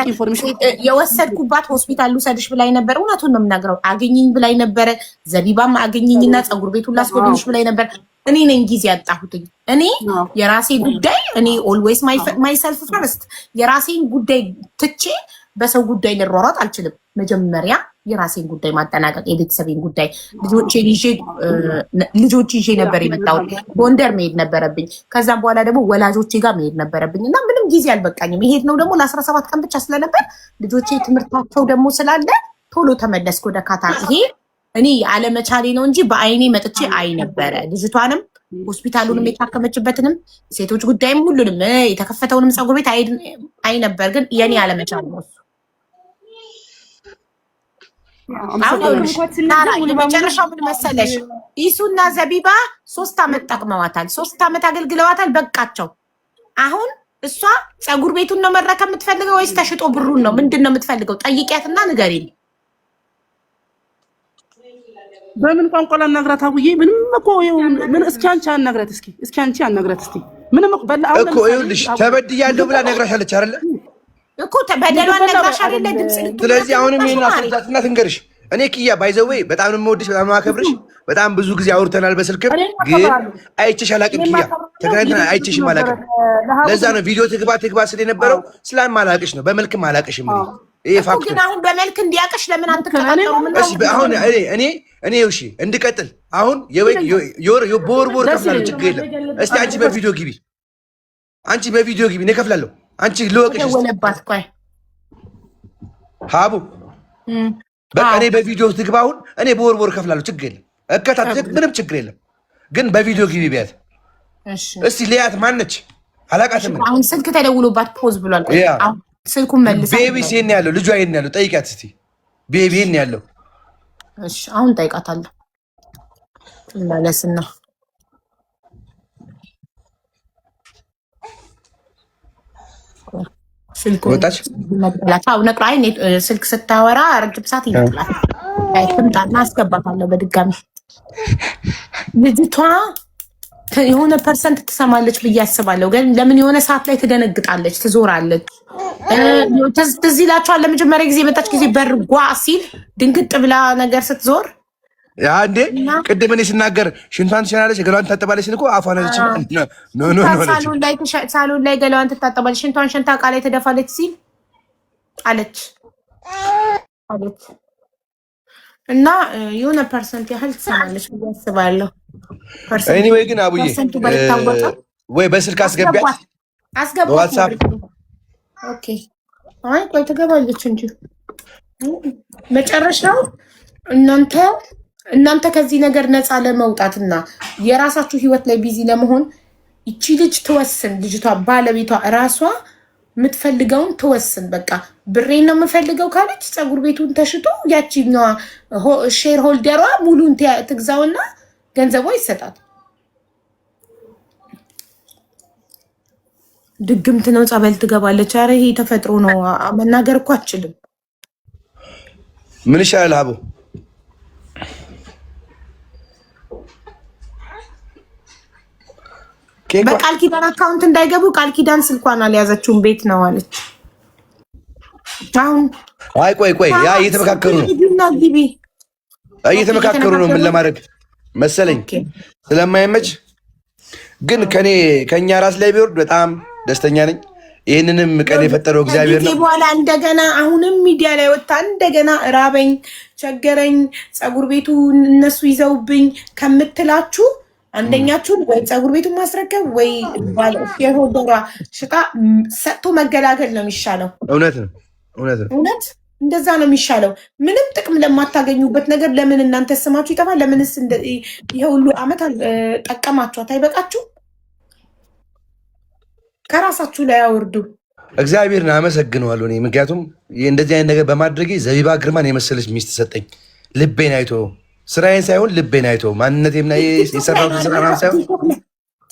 Speaker 2: የወሰድኩባት ሆስፒታል ልውሰድሽ ብላኝ ነበር። እውነቱን ነው የምናገረው። አገኘኝ ብላኝ ነበረ። ዘቢባም አገኘኝና ፀጉር ቤቱን ላስጎብኝሽ ብላኝ ነበር። እኔ ነኝ ጊዜ ያጣሁትኝ። እኔ የራሴ ጉዳይ እኔ ኦልዌይስ ማይሰልፍ ፈርስት የራሴን ጉዳይ ትቼ በሰው ጉዳይ ልሯሯጥ አልችልም። መጀመሪያ የራሴን ጉዳይ ማጠናቀቅ የቤተሰቤን ጉዳይ ልጆች ይዤ ነበር የመጣሁት። ጎንደር መሄድ ነበረብኝ። ከዛም በኋላ ደግሞ ወላጆቼ ጋር መሄድ ነበረብኝ እና ምንም ጊዜ አልበቃኝም። ይሄድ ነው ደግሞ ለ17 ቀን ብቻ ስለነበር ልጆቼ ትምህርታቸው ደግሞ ስላለ ቶሎ ተመለስኩ ወደ ካታር። ይሄ እኔ አለመቻሌ ነው እንጂ በአይኔ መጥቼ አይ ነበረ ልጅቷንም ሆስፒታሉንም የታከመችበትንም ሴቶች ጉዳይም ሁሉንም የተከፈተውንም ፀጉር ቤት አይ ነበር። ግን የኔ አለመቻል ነው። መጨረሻው ምን መሰለሽ? ኢሱና ዘቢባ 3 ዓመት ጠቅመዋታል። 3 ዓመት አገልግለዋታል። በቃቸው። አሁን እሷ ፀጉር ቤቱን ነው መረከብ የምትፈልገው ወይስ ተሽጦ ብሩን ነው? ምንድን ነው የምትፈልገው? ጠይቂያትና ንገሪኝ።
Speaker 1: በምን ቋንቋ ላናግራት? አውዬ ምንም እኮ ምን እስኪ አንቺ አናግራት እስኪ አንቺ አናግራት እስኪ ምንም እኮ በላው
Speaker 3: እኮ ይኸውልሽ ተበድያለሁ ብላ ነግራሻለች አይደለ
Speaker 2: እኮ ተበደሏን ነግራሽ አይደለ ድምጽ ልትሉ።
Speaker 3: ስለዚህ አሁንም ይሄን አስረዳትና ትንገርሽ። እኔ ኪያ ባይዘዌ በጣም ነው የምወድሽ፣ በጣም ነው የማከብርሽ። በጣም ብዙ ጊዜ አውርተናል በስልክም፣ ግን አይቼሽ አላቅም። ኪያ ተገናኝተን አይቼሽም አላቅም። ለዛ ነው ቪዲዮ ትግባ ስለ የነበረው ስለማላቅሽ ነው። በመልክም አላቅሽም። ይሄ ፋክት
Speaker 2: ግን አሁን በመልክ እንዲያቅሽ ለምን አትከታተሉም?
Speaker 3: እሺ አሁን እኔ እሺ እንድቀጥል አሁን በወር ከፍላለሁ፣ ችግር የለም። እስቲ አንቺ በቪዲዮ ግቢ፣ እኔ ከፍላለሁ። አንቺ ልወቅሽ
Speaker 2: ወለባት ቆይ
Speaker 3: ሀቡ በቃ እኔ በቪዲዮ ትግባ። አሁን እኔ በወር ከፍላለሁ፣ ችግር የለም። እከታተል፣ ምንም ችግር የለም። ግን በቪዲዮ ግቢ ቢያት። እስቲ ሊያት ማነች? አላቃትም።
Speaker 2: አሁን ስልክ ተደውሎባት ፖዝ ብሏል። አሁን ስልኩን መልሳ
Speaker 3: ቤቢ ሲን ያለው ልጇ ይሄን ያለው ጠይቂያት እስቲ። ቤቢ ይሄን ያለው
Speaker 2: እሺ፣ አሁን ጠይቃታለሁ። ለለስና
Speaker 3: ወጣች
Speaker 2: ስልክ ስታወራ ረጅም ሰዓት ይነጥላል። ትምጣና አስገባታለሁ በድጋሚ። ልጅቷ የሆነ ፐርሰንት ትሰማለች ብዬ አስባለሁ። ግን ለምን የሆነ ሰዓት ላይ ትደነግጣለች፣ ትዞራለች። ትዝ ይላችኋል ለመጀመሪያ ጊዜ የመጣች ጊዜ በር ጓ ሲል ድንግጥ ብላ ነገር ስትዞር
Speaker 3: እንዴ ቅድም እኔ ስናገር ሽንቷን ትሸናለች፣ ገላዋን ትታጠባለች። እኮ አፏን አለች።
Speaker 2: ሳሎን ላይ ገላዋን ትታጠባለች፣ ሽንቷን ሸንታ ዕቃ ላይ ትደፋለች ሲል አለች እና የሆነ ፐርሰንት ያህል ትሰማለች ብዬ አስባለሁ።
Speaker 3: ኤኒዌይ ግን አቡዬ ወይ በስልክ አስገቢያት፣ በዋትሳፕ
Speaker 2: ኦኬ። አይ ቆይ ትገባለች እንጂ መጨረሻው እናንተ ከዚህ ነገር ነፃ ለመውጣትና የራሳችሁ ህይወት ላይ ቢዚ ለመሆን ይቺ ልጅ ትወስን። ልጅቷ ባለቤቷ እራሷ የምትፈልገውን ትወስን። በቃ ብሬን ነው የምፈልገው ካለች ፀጉር ቤቱን ተሽጦ ያቺኛዋ ሼር ሆልደሯ ሙሉን ትግዛውና ገንዘቧ ይሰጣል። ድግምት ነው፣ ጸበል ትገባለች። ኧረ ይሄ ተፈጥሮ ነው። መናገር እኮ አችልም።
Speaker 3: ምን ይሻላል አቡ?
Speaker 2: በቃል ኪዳን አካውንት እንዳይገቡ ቃል ኪዳን ስልኳን አልያዘችውም፣ ቤት ነው አለች። አሁን
Speaker 3: ቆይ ያ እየተመካከሩ ነው። ምን ለማድረግ መሰለኝ ስለማይመች ግን ከኛ ራስ ላይ ቢወርድ በጣም ደስተኛ ነኝ። ይህንንም ቀን የፈጠረው እግዚአብሔር ነው።
Speaker 2: በኋላ እንደገና አሁንም ሚዲያ ላይ ወጣ እንደገና ራበኝ፣ ቸገረኝ፣ ፀጉር ቤቱ እነሱ ይዘውብኝ ከምትላችሁ አንደኛችሁን ወይ ፀጉር ቤቱን ማስረከብ ወይ የሆደራ ሽጣ ሰጥቶ መገላገል ነው የሚሻለው።
Speaker 3: እውነት ነው።
Speaker 2: እንደዛ ነው የሚሻለው። ምንም ጥቅም ለማታገኙበት ነገር ለምን እናንተ ስማችሁ ይጠፋል? ለምንስ ይሄ ሁሉ አመት ጠቀማችኋት? አይበቃችሁ? ከራሳችሁ ላይ አውርዱ።
Speaker 3: እግዚአብሔርን አመሰግነዋለሁ። እኔ ምክንያቱም እንደዚህ አይነት ነገር በማድረጌ ዘቢባ ግርማን የመሰለች ሚስት ሰጠኝ። ልቤን አይቶ ስራዬን ሳይሆን ልቤን አይቶ ማንነቴም ላይ የሰራሁትን ስራ ሳይሆን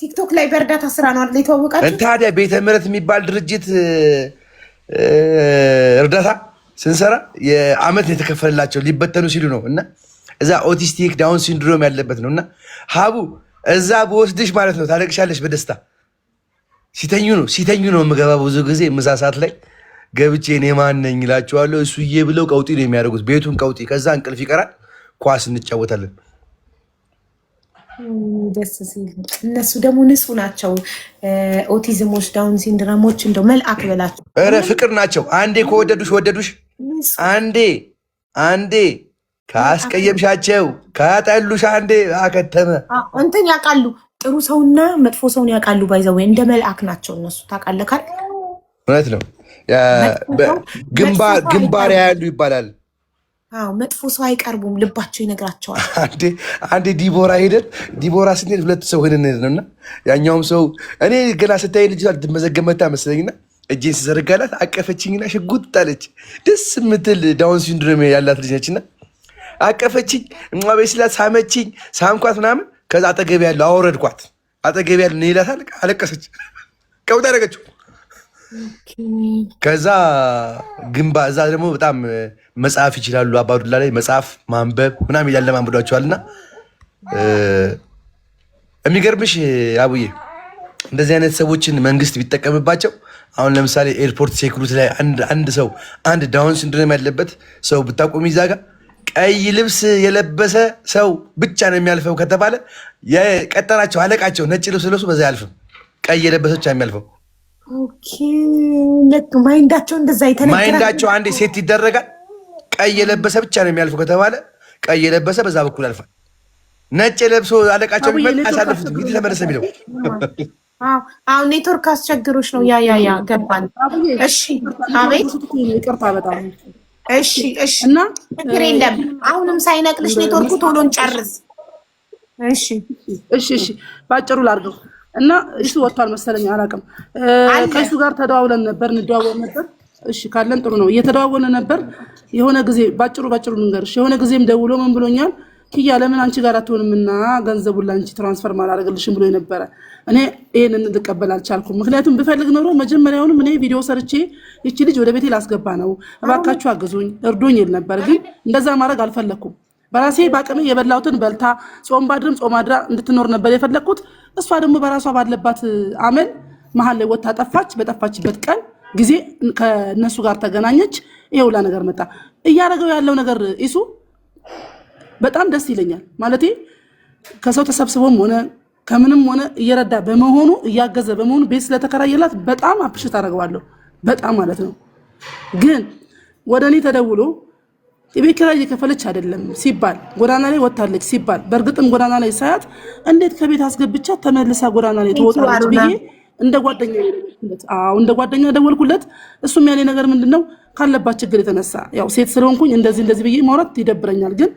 Speaker 2: ቲክቶክ ላይ በእርዳታ ስራ ነው አይደል የተዋወቃችሁ?
Speaker 3: ታዲያ ቤተ ምህረት የሚባል ድርጅት እርዳታ ስንሰራ የአመት የተከፈለላቸው ሊበተኑ ሲሉ ነው እና እዛ ኦቲስቲክ ዳውን ሲንድሮም ያለበት ነው እና ሀቡ እዛ በወስድሽ ማለት ነው ታለቅሻለሽ በደስታ ሲተኙ ነው የምገባ። ብዙ ጊዜ ምሳ ሰዓት ላይ ገብቼ እኔ ማን ነኝ እላቸዋለሁ። እሱዬ ብለው ቀውጢ ነው የሚያደርጉት፣ ቤቱን ቀውጢ። ከዛ እንቅልፍ ይቀራል፣ ኳስ እንጫወታለን።
Speaker 2: ደስ ሲል እነሱ ደግሞ ንጹህ ናቸው። ኦቲዝሞች፣ ዳውን ሲንድሮሞች እንደው መልአክ በላቸው።
Speaker 3: ኧረ ፍቅር ናቸው። አንዴ ከወደዱሽ ወደዱሽ። አንዴ ካስቀየምሻቸው ካጠሉሽ አንዴ አከተመ።
Speaker 2: እንትን ያውቃሉ፣ ጥሩ ሰውና መጥፎ ሰውን ያውቃሉ። ባይዘው እንደ መልአክ ናቸው እነሱ። ታውቃለህ ካል
Speaker 3: እውነት ነው። ግንባር ያያሉ ይባላል።
Speaker 2: መጥፎ ሰው አይቀርቡም፣ ልባቸው ይነግራቸዋል።
Speaker 3: አንዴ ዲቦራ ስንሄድ ሁለት ሰው ሆነን ነው እና ያኛውም ሰው እኔ ገና ስታይ ልጅ ልትመዘገብ መታ መስለኝና እጄን ስዘረጋላት አቀፈችኝና ሽጉጥ ጣለች። ደስ የምትል ዳውን ሲንድሮም ያላት ልጅ ነችና አቀፈችኝ፣ እማቤ ስላት ሳመችኝ፣ ሳምኳት ምናምን። ከዛ አጠገብ ያለው አወረድኳት። አጠገብ ያለው ነው ይላታል። አለቀሰች፣ ቀውጣ አደረገችው። ከዛ ግንባ እዛ ደግሞ በጣም መጽሐፍ ይችላሉ። አባዱላ ላይ መጽሐፍ ማንበብ ምናምን ያለማምዷቸዋልና የሚገርምሽ አቡዬ እንደዚህ አይነት ሰዎችን መንግስት ቢጠቀምባቸው አሁን ለምሳሌ ኤርፖርት ሴኩሪቲ ላይ አንድ ሰው ዳውን ሲንድሮም ያለበት ሰው ብታቆሚ እዛ ጋ ቀይ ልብስ የለበሰ ሰው ብቻ ነው የሚያልፈው ከተባለ የቀጠራቸው አለቃቸው ነጭ ልብስ ለብሱ በዛ አያልፍም። ቀይ የለበሰ ብቻ የሚያልፈው።
Speaker 2: ማይንዳቸው እንደዛ
Speaker 3: ማይንዳቸው አንዴ ሴት ይደረጋል። ቀይ የለበሰ ብቻ ነው የሚያልፈው ከተባለ ቀይ የለበሰ በዛ በኩል ያልፋል። ነጭ ለብሶ አለቃቸው ቢመጣ አሳልፉት እንግዲህ ተመለሰ የሚለው።
Speaker 2: አሁን ኔትወርክ አስቸግሮች ነው። ያ ገባን። እሺ አቤት፣
Speaker 1: ይቅርታ በጣም
Speaker 2: እሺ። እና ችግር የለም። አሁንም ሳይነቅልሽ ኔትወርኩ ቶሎ እንጨርስ።
Speaker 1: እሺ ባጭሩ ላድርገው እና እሱ ወጥቷል መሰለኝ አላውቅም። ከእሱ ጋር ተደዋውለን ነበር፣ እንደዋወል ነበር። እሺ ካለን ጥሩ ነው። እየተደዋወልን ነበር። የሆነ ጊዜ ባጭሩ ልንገርሽ፣ የሆነ ጊዜም ደውሎ ምን ብሎኛል፣ ኪያ ለምን አንቺ ጋር አትሆንምና ገንዘቡን ላንቺ ትራንስፈር ማላደርግልሽም ብሎ ነበረ። እኔ ይሄንን ልቀበል አልቻልኩም። ምክንያቱም ብፈልግ ኖሮ መጀመሪያውንም እኔ ቪዲዮ ሰርቼ ይቺ ልጅ ወደ ቤቴ ላስገባ ነው፣ እባካችሁ አግዙኝ እርዱኝ ይል ነበር። ግን እንደዛ ማድረግ አልፈለኩም። በራሴ ባቅሜ የበላሁትን በልታ ጾም ባድርም ጾም አድራ እንድትኖር ነበር የፈለግኩት። እሷ ደግሞ በራሷ ባለባት አመል መሀል ላይ ወጣ ጠፋች። በጠፋችበት ቀን ጊዜ ከነሱ ጋር ተገናኘች። ይሄ ሁላ ነገር መጣ። እያደረገው ያለው ነገር ኢሱ በጣም ደስ ይለኛል። ማለቴ ከሰው ተሰብስቦም ሆነ ከምንም ሆነ እየረዳ በመሆኑ እያገዘ በመሆኑ ቤት ስለተከራየላት በጣም አፕሽት አደርገዋለሁ። በጣም ማለት ነው። ግን ወደ እኔ ተደውሎ የቤት ኪራይ እየከፈለች አይደለም ሲባል ጎዳና ላይ ወጣለች ሲባል፣ በእርግጥም ጎዳና ላይ ሳያት እንዴት ከቤት አስገብቻት ተመልሳ ጎዳና ላይ ትወጣለች ብዬ እንደ ጓደኛ ደወልኩለት። እሱም ያኔ ነገር ምንድነው ካለባት ችግር የተነሳ ያው ሴት ስለሆንኩኝ እንደዚህ ብዬ ማውራት ይደብረኛል። ግን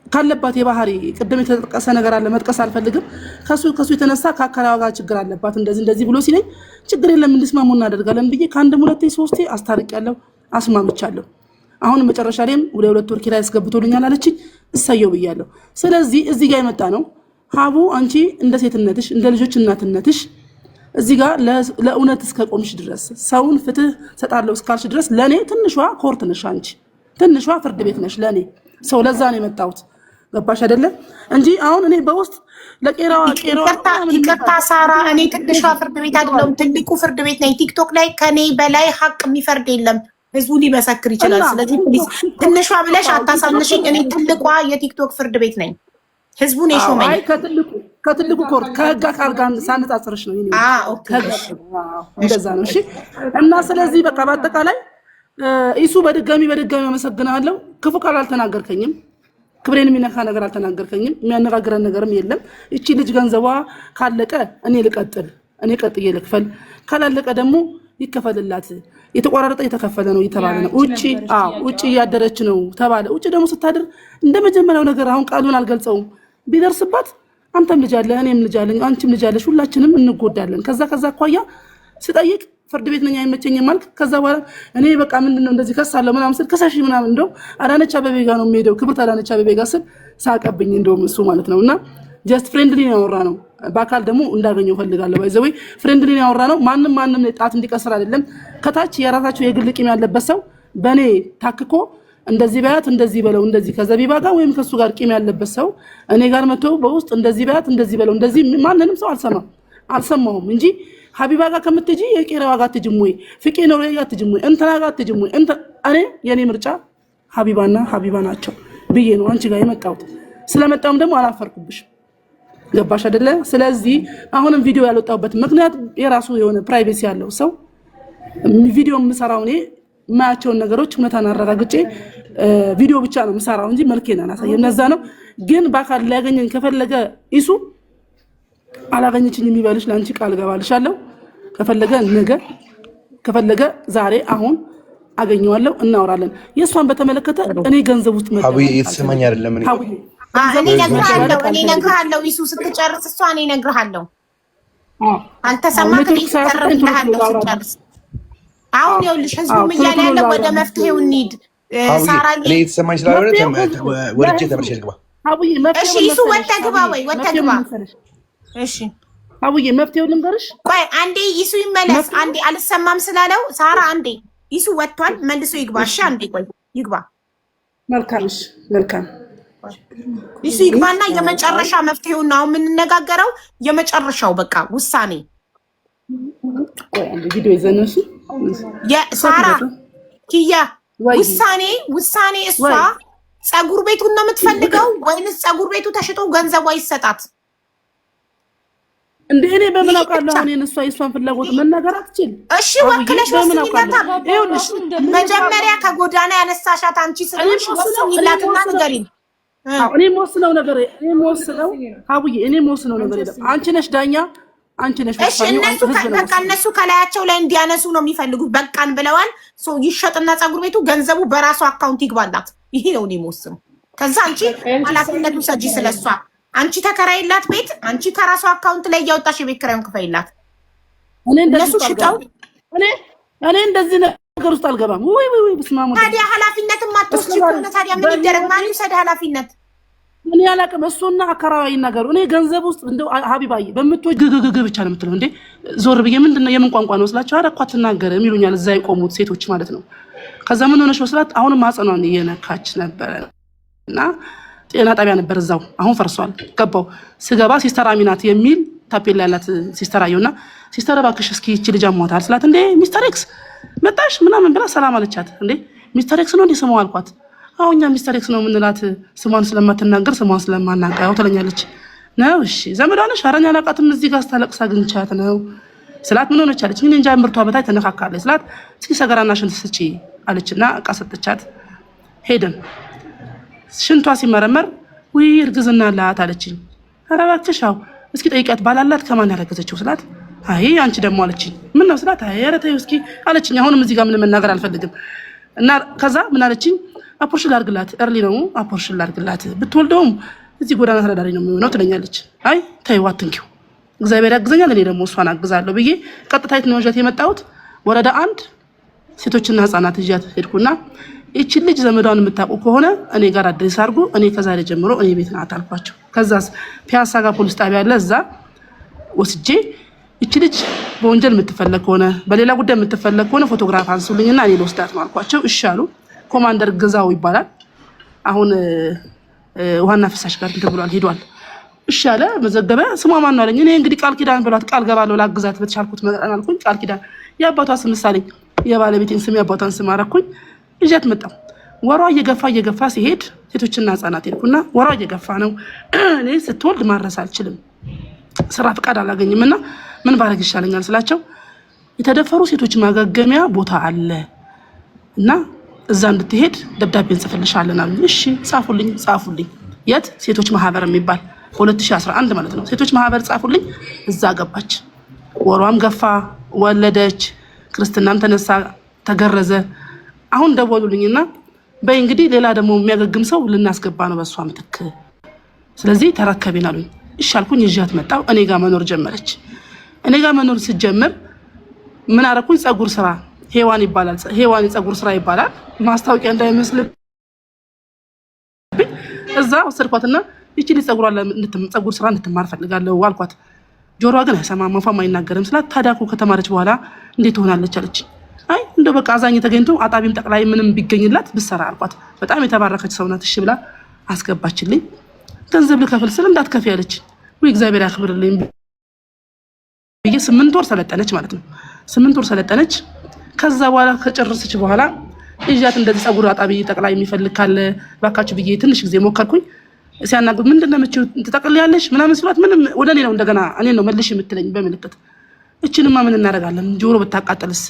Speaker 1: ካለባት የባህሪ ቅድም የተጠቀሰ ነገር አለ መጥቀስ አልፈልግም። ከሱ የተነሳ ከአካላዋ ጋር ችግር አለባት እንደዚህ ብሎ ሲለኝ ችግር የለም እንድስማሙ እናደርጋለን ብዬ ከአንድም ሁለቴ ሶስቴ አስታርቂያለሁ፣ አስማምቻለሁ። አሁን መጨረሻ ላይም 2 ወር ኪራይ ያስገብቶልኛል አለችኝ። እሰየው ብያለሁ። ስለዚህ እዚህ ጋር የመጣ ነው ሀቡ አንቺ እንደ ሴትነትሽ እንደ ልጆች እናትነትሽ እዚህ ጋር ለእውነት እስከቆምሽ ድረስ ሰውን ፍትህ ሰጣለሁ እስካልሽ ድረስ ለኔ ትንሿ ኮርት ነሽ፣ አንቺ ትንሿ ፍርድ ቤት ነሽ ለኔ ሰው። ለዛ ነው የመጣሁት። ገባሽ አይደለም እንጂ አሁን እኔ በውስጥ ለቄራዋ
Speaker 2: ይቅርታ ሳራ፣ እኔ ትንሿ ፍርድ ቤት አይደለም ትልቁ ፍርድ ቤት ነኝ። ቲክቶክ ላይ ከኔ በላይ ሀቅ የሚፈርድ የለም። ህዝቡ ሊመሰክር ይችላል። ስለዚህ ፕሊዝ ትንሿ ብለሽ አታሳንሽኝ። እኔ ትልቋ የቲክቶክ ፍርድ ቤት ነኝ። ህዝቡን የሾመኝ
Speaker 1: አይ ከትልቁ ኮርት ከህግ አካል ጋር ሳነጻጽርሽ ነው ይሄ እንደዛ ነው። እሺ እና ስለዚህ በቃ በአጠቃላይ ኢሱ በድጋሚ አመሰግናለሁ። ክፉ ቃል አልተናገርከኝም፣ ክብሬን የሚነካ ነገር አልተናገርከኝም፣ የሚያነጋግረን ነገርም የለም። እቺ ልጅ ገንዘቧ ካለቀ እኔ ቀጥዬ ልክፈል፣ ካላለቀ ደግሞ ይከፈልላት። የተቆራረጠ የተከፈለ ነው እየተባለ ነው። ውጪ እያደረች ነው ተባለ። ውጪ ደግሞ ስታድር እንደመጀመሪያው ነገር አሁን ቃሉን አልገልጸውም ቢደርስባት አንተም ልጅ አለ እኔም ልጅ አለኝ አንቺም ልጅ አለሽ ሁላችንም እንጎዳለን። ከዛ አኳያ ስጠይቅ ፍርድ ቤት ነኝ አይመቸኝም ማለት ከዛ በኋላ እኔ በቃ ምንድነው እንደዚህ ከሳለሁ ምናምን ስል ከሳሽ ምናምን እንደው አዳነች አበቤ ጋር ነው የምሄደው ክብርት አዳነች አበቤ ጋር ስል ሳቀብኝ እንደውም እሱ ማለት ነውና ጀስት ፍሬንድሊ ነው ያወራ ነው። በአካል ደግሞ እንዳገኘው ፈልጋለሁ። ባይዘው ፍሬንድሊ ነው ያወራ ነው። ማንም ጣት እንዲቀስር አይደለም። ከታች የራሳቸው የግል ቂም ያለበት ሰው በኔ ታክኮ እንደዚህ በያት እንደዚህ በለው እንደዚህ ከዘቢባ ጋር ወይም ከሱ ጋር ቂም ያለበት ሰው እኔ ጋር መጥቶ በውስጥ እንደዚህ በያት እንደዚህ በለው እንደዚህ ማንንም ሰው አልሰማሁም እንጂ ሀቢባ ጋር ከምትጂ የቄራዋ ጋር ትጅም ወይ ፍቄ ነው ጋር ትጅም ወይ እንትና ጋር ትጅም ወይ እኔ የኔ ምርጫ ሀቢባ ናቸው ብዬ ነው አንቺ ጋር የመጣሁት። ስለመጣሁም ደግሞ አላፈርኩብሽ። ገባሽ አይደለ? ስለዚህ አሁንም ቪዲዮ ያልወጣሁበት ምክንያት የራሱ የሆነ ፕራይቬሲ ያለው ሰው ቪዲዮ የምሰራው እኔ ማያቸውን ነገሮች እውነታን አረጋግጬ ቪዲዮ ብቻ ነው የምሰራው እንጂ መልኬን አላሳየም። ለዛ ነው ግን በአካል ሊያገኘኝ ከፈለገ ኢሱ አላገኘችኝ የሚባልሽ ለአንቺ ቃል ገባልሻለሁ። ከፈለገ ዛሬ አሁን አገኘዋለሁ እናወራለን። የእሷን በተመለከተ እኔ ገንዘብ ውስጥ
Speaker 3: መጣ የተሰማኝ አይደለም እኔ
Speaker 2: እነግርሃለሁ ኢሱ ስትጨርስ እሷ እኔ እነግርሃለሁ። አልተሰማክም ስትጨርስ አሁን ይኸውልሽ ህዝቡም እያለ ያለው ወደ መፍትሄው እንሂድ። ሳራ
Speaker 3: እኔ የተሰማኝ ስላልሆነ ወርጄ ተመርሼ ልግባ።
Speaker 2: እሺ ኢሱ ወጥተህ ግባ ወይ ወጥተህ ግባ። እሺ
Speaker 1: አቡዬ መፍትሄው ልንገርሽ።
Speaker 2: ቆይ አንዴ ኢሱ ይመለስ። አንዴ አልሰማም ስላለው ሳራ አንዴ ኢሱ ወጥቷል መልሶ ይግባ። እሺ አንዴ ቆይ ይግባ። መልካም ኢሱ ይግባና የመጨረሻ መፍትሄው ነው የምንነጋገረው። የመጨረሻው በቃ ውሳኔ
Speaker 1: ቪዲዮ ይዘነሱ
Speaker 2: የሳራ ኪያ ውሳኔ እሷ ፀጉር ቤቱን ነው የምትፈልገው ወይንስ ፀጉር ቤቱ ተሽጦ ገንዘቧ ይሰጣት?
Speaker 1: እንዴ እኔ በምን አውቃለሁ? አሁን እሷ የሷን ፍላጎት መናገር አትችል።
Speaker 2: እሺ ወክለሽ ወስኝላታ። ይኸውልሽ መጀመሪያ ከጎዳና ያነሳሻት አንቺ ስለሽ ወስኝላትና ንገሪኝ።
Speaker 1: እኔ የምወስነው ነገር የለም። አንቺ ነሽ ዳኛ አንቺ ነሽ።
Speaker 2: እሺ እነሱ ከላያቸው ላይ እንዲያነሱ ነው የሚፈልጉት። በቃን ብለዋል። ይሸጥና ፀጉር ቤቱ ገንዘቡ በራሱ አካውንት ይግባላት። ይሄ ነው እኔ የምወስነው። ከዛ አንቺ ኃላፊነቱን ሰጂ ስለሷ አንቺ ተከራይላት ቤት አንቺ ከራሱ አካውንት ላይ እያወጣሽ የቤት ኪራዩን ክፈይላት። እነሱ ሽጠው
Speaker 1: እኔ እንደዚህ ነገር ውስጥ አልገባም። ወይ ብስማሙ
Speaker 2: ታዲያ ኃላፊነትን ማትወስጂ ከሆነ ታዲያ ምን ይደረግ? ማን ይውሰድ ኃላፊነት?
Speaker 1: እኔ አላውቅም። እሱና አከራዋይ ይናገሩ። እኔ ገንዘብ ውስጥ እንደው ሀቢባዬ በምትወጅ ግግግ ብቻ ነው የምትለው እንዴ? ዞር ብዬ ምንድነው የምን ቋንቋ ነው ስላቸው አረ እኮ አትናገርም ይሉኛል፣ እዛ የቆሙት ሴቶች ማለት ነው። ከዛ ምን ሆነሽ መስላት አሁንም ማጸኗን እየነካች ነበረ እና ጤና ጣቢያ ነበር እዛው፣ አሁን ፈርሷል። ገባው ስገባ ሲስተር አሚናት የሚል ታፔላ ያላት ሲስተር አየውና ሲስተር እባክሽ እስኪ እቺ ልጅ አሟታል ስላት እንዴ ሚስተር ኤክስ መጣሽ ምናምን ብላ ሰላም አለቻት። እንዴ ሚስተር ኤክስ ነው እንዴ ስሟ አልኳት። አሁን እኛ ሚስተር ኤክስ ነው የምንላት ስሟን ስለማትናገር ስሟን ስለማናውቀው ትለኛለች። ነው እሺ ዘመዷ ነሽ? ኧረ እኔ አላውቃትም እዚህ ጋር ስታለቅስ አግኝቻት ነው ስላት ምን ሆነች አለች። ምን እንጃ ምርቷ በታይ ተነካካለች ስላት እስኪ ሰገራና ሽንት ስጪ አለችና እቃ ሰጠቻት። ሄደን ሽንቷ ሲመረመር ውይ እርግዝና አላት አለችኝ። ኧረ እባክሽ አዎ እስኪ ጠይቂያት ባላላት ከማን ያረገዘችው ስላት አይ አንቺ ደግሞ አለችኝ። ምን ነው ስላት አይ ኧረ ተይው እስኪ አለችኝ። አሁንም እዚህ ጋር ምን መናገር አልፈልግም እና ከዛ ምን አለችኝ አፖርሽን ላድርግላት እርሊ ነው አፖርሽን ላድርግላት ብትወልደውም እዚህ ጎዳና ተዳዳሪ ነው የሚሆነው ትለኛለች። አይ ተይው አትንኪው እግዚአብሔር ያግዘኛል እኔ ደግሞ እሷን አግዛለሁ ብዬ ቀጥታ የት ነው ይዣት የመጣሁት ወረዳ 1 ሴቶችና ህፃናት ይዣት ሄድኩና እቺ ልጅ ዘመዷን የምታውቁ ከሆነ እኔ ጋር አድሬስ አድርጉ እኔ ከዛሬ ጀምሮ እኔ ቤት ናት አልኳቸው። ከዛስ ፒያሳ ጋር ፖሊስ ጣቢያ አለ እዛ ወስጄ እቺ ልጅ በወንጀል የምትፈለግ ከሆነ በሌላ ጉዳይ የምትፈለግ ከሆነ ፎቶግራፍ አንሱልኝና እኔ ልወስዳት ነው አልኳቸው። እሺ አሉ። ኮማንደር ገዛው ይባላል አሁን ዋና ፍሳሽ ጋር ተብሏል ሄዷል። እሺ አለ መዘገበ። ስሟ ማን ነው አለኝ። እኔ እንግዲህ ቃል ኪዳን ብሏት ቃል ገባለሁ ላግዛት በተቻልኩት መጠን አልኩኝ። ቃል ኪዳን የአባቷ ስም ሳለኝ የባለቤቴን ስም የአባቷን ስም አረኩኝ። ይዣት መጣሁ። ወሯ እየገፋ ሲሄድ ሴቶችና ህጻናት ሄድኩና ወራ እየገፋ ነው። እኔ ስትወልድ ማድረስ አልችልም፣ ስራ ፍቃድ አላገኝም እና ምን ባረግ ይሻለኛል ስላቸው የተደፈሩ ሴቶች ማገገሚያ ቦታ አለ እና እዛ እንድትሄድ ደብዳቤ እንጽፍልሻለን አሉኝ። እሺ ጻፉልኝ። የት? ሴቶች ማህበር የሚባል 2011 ማለት ነው። ሴቶች ማህበር ጻፉልኝ። እዛ ገባች። ወሯም ገፋ፣ ወለደች፣ ክርስትናም ተነሳ፣ ተገረዘ። አሁን ደወሉልኝና በይ እንግዲህ ሌላ ደግሞ የሚያገግም ሰው ልናስገባ ነው በሷ ምትክ፣ ስለዚህ ተረከቢን አሉኝ። እሺ አልኩኝ። ይዣት መጣሁ። እኔ ጋር መኖር ጀመረች። እኔ ጋር መኖር ስትጀምር ምን አደረኩኝ? ፀጉር ስራ ሄዋን ይባላል። ሄዋን የፀጉር ስራ ይባላል። ማስታወቂያ እንዳይመስል እዛ ወሰድኳትና ይቺ ልጅ ፀጉር ስራ እንድትማር ፈልጋለሁ አልኳት። ጆሮዋ ግን አይሰማም፣ አፏም አይናገርም ስላት ታዲያ እኮ ከተማረች በኋላ እንዴት ትሆናለች አለች። አይ እንደው በቃ አዛኝ ተገኝቶ አጣቢም ጠቅላይ ምንም ቢገኝላት ብሰራ አልኳት። በጣም የተባረከች ሰው ናት። እሺ ብላ አስገባችልኝ። ገንዘብ ልከፍል ስል እንዳትከፊ አለች። ወይ እግዚአብሔር ያክብርልኝ ብዬ 8 ወር ሰለጠነች ማለት ነው። 8 ወር ሰለጠነች። ከዛ በኋላ ከጨረሰች በኋላ እጃት እንደዚህ ፀጉር አጣቢ ጠቅላይ የሚፈልግ ካለ ባካችሁ ብዬ ትንሽ ጊዜ ሞከርኩኝ። ሲያናግሩ ምንድነው መቼው ትጠቅልያለሽ ምናምን ስሏት ምንም ወደ እኔ ነው እንደገና እኔ ነው መልሽ የምትለኝ በምልክት። እቺንማ ምን እናደርጋለን ጆሮ ብታቃጠልስ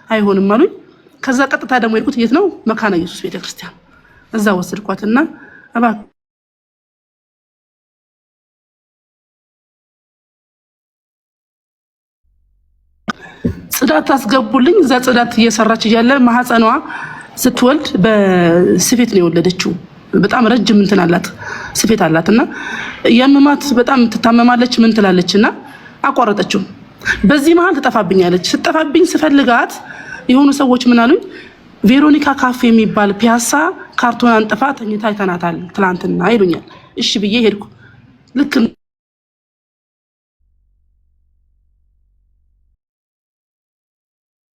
Speaker 1: አይሆንም አሉኝ። ከዛ ቀጥታ ደግሞ የሄድኩት የት ነው? መካነ ኢየሱስ ቤተክርስቲያን። እዛ ወሰድኳትና ጽዳት አስገቡልኝ። እዛ ጽዳት እየሰራች እያለ ማህፀኗ ስትወልድ በስፌት ነው የወለደችው። በጣም ረጅም እንትን አላት፣ ስፌት አላትና ያመማት በጣም ትታመማለች። ምን ትላለችና አቋረጠችው። በዚህ መሀል ትጠፋብኛለች። ስትጠፋብኝ ስፈልጋት የሆኑ ሰዎች ምን አሉኝ? ቬሮኒካ ካፌ የሚባል ፒያሳ ካርቶን አንጥፋ ተኝታ አይተናታል ትላንትና ይሉኛል። እሺ ብዬ ሄድኩ። ልክ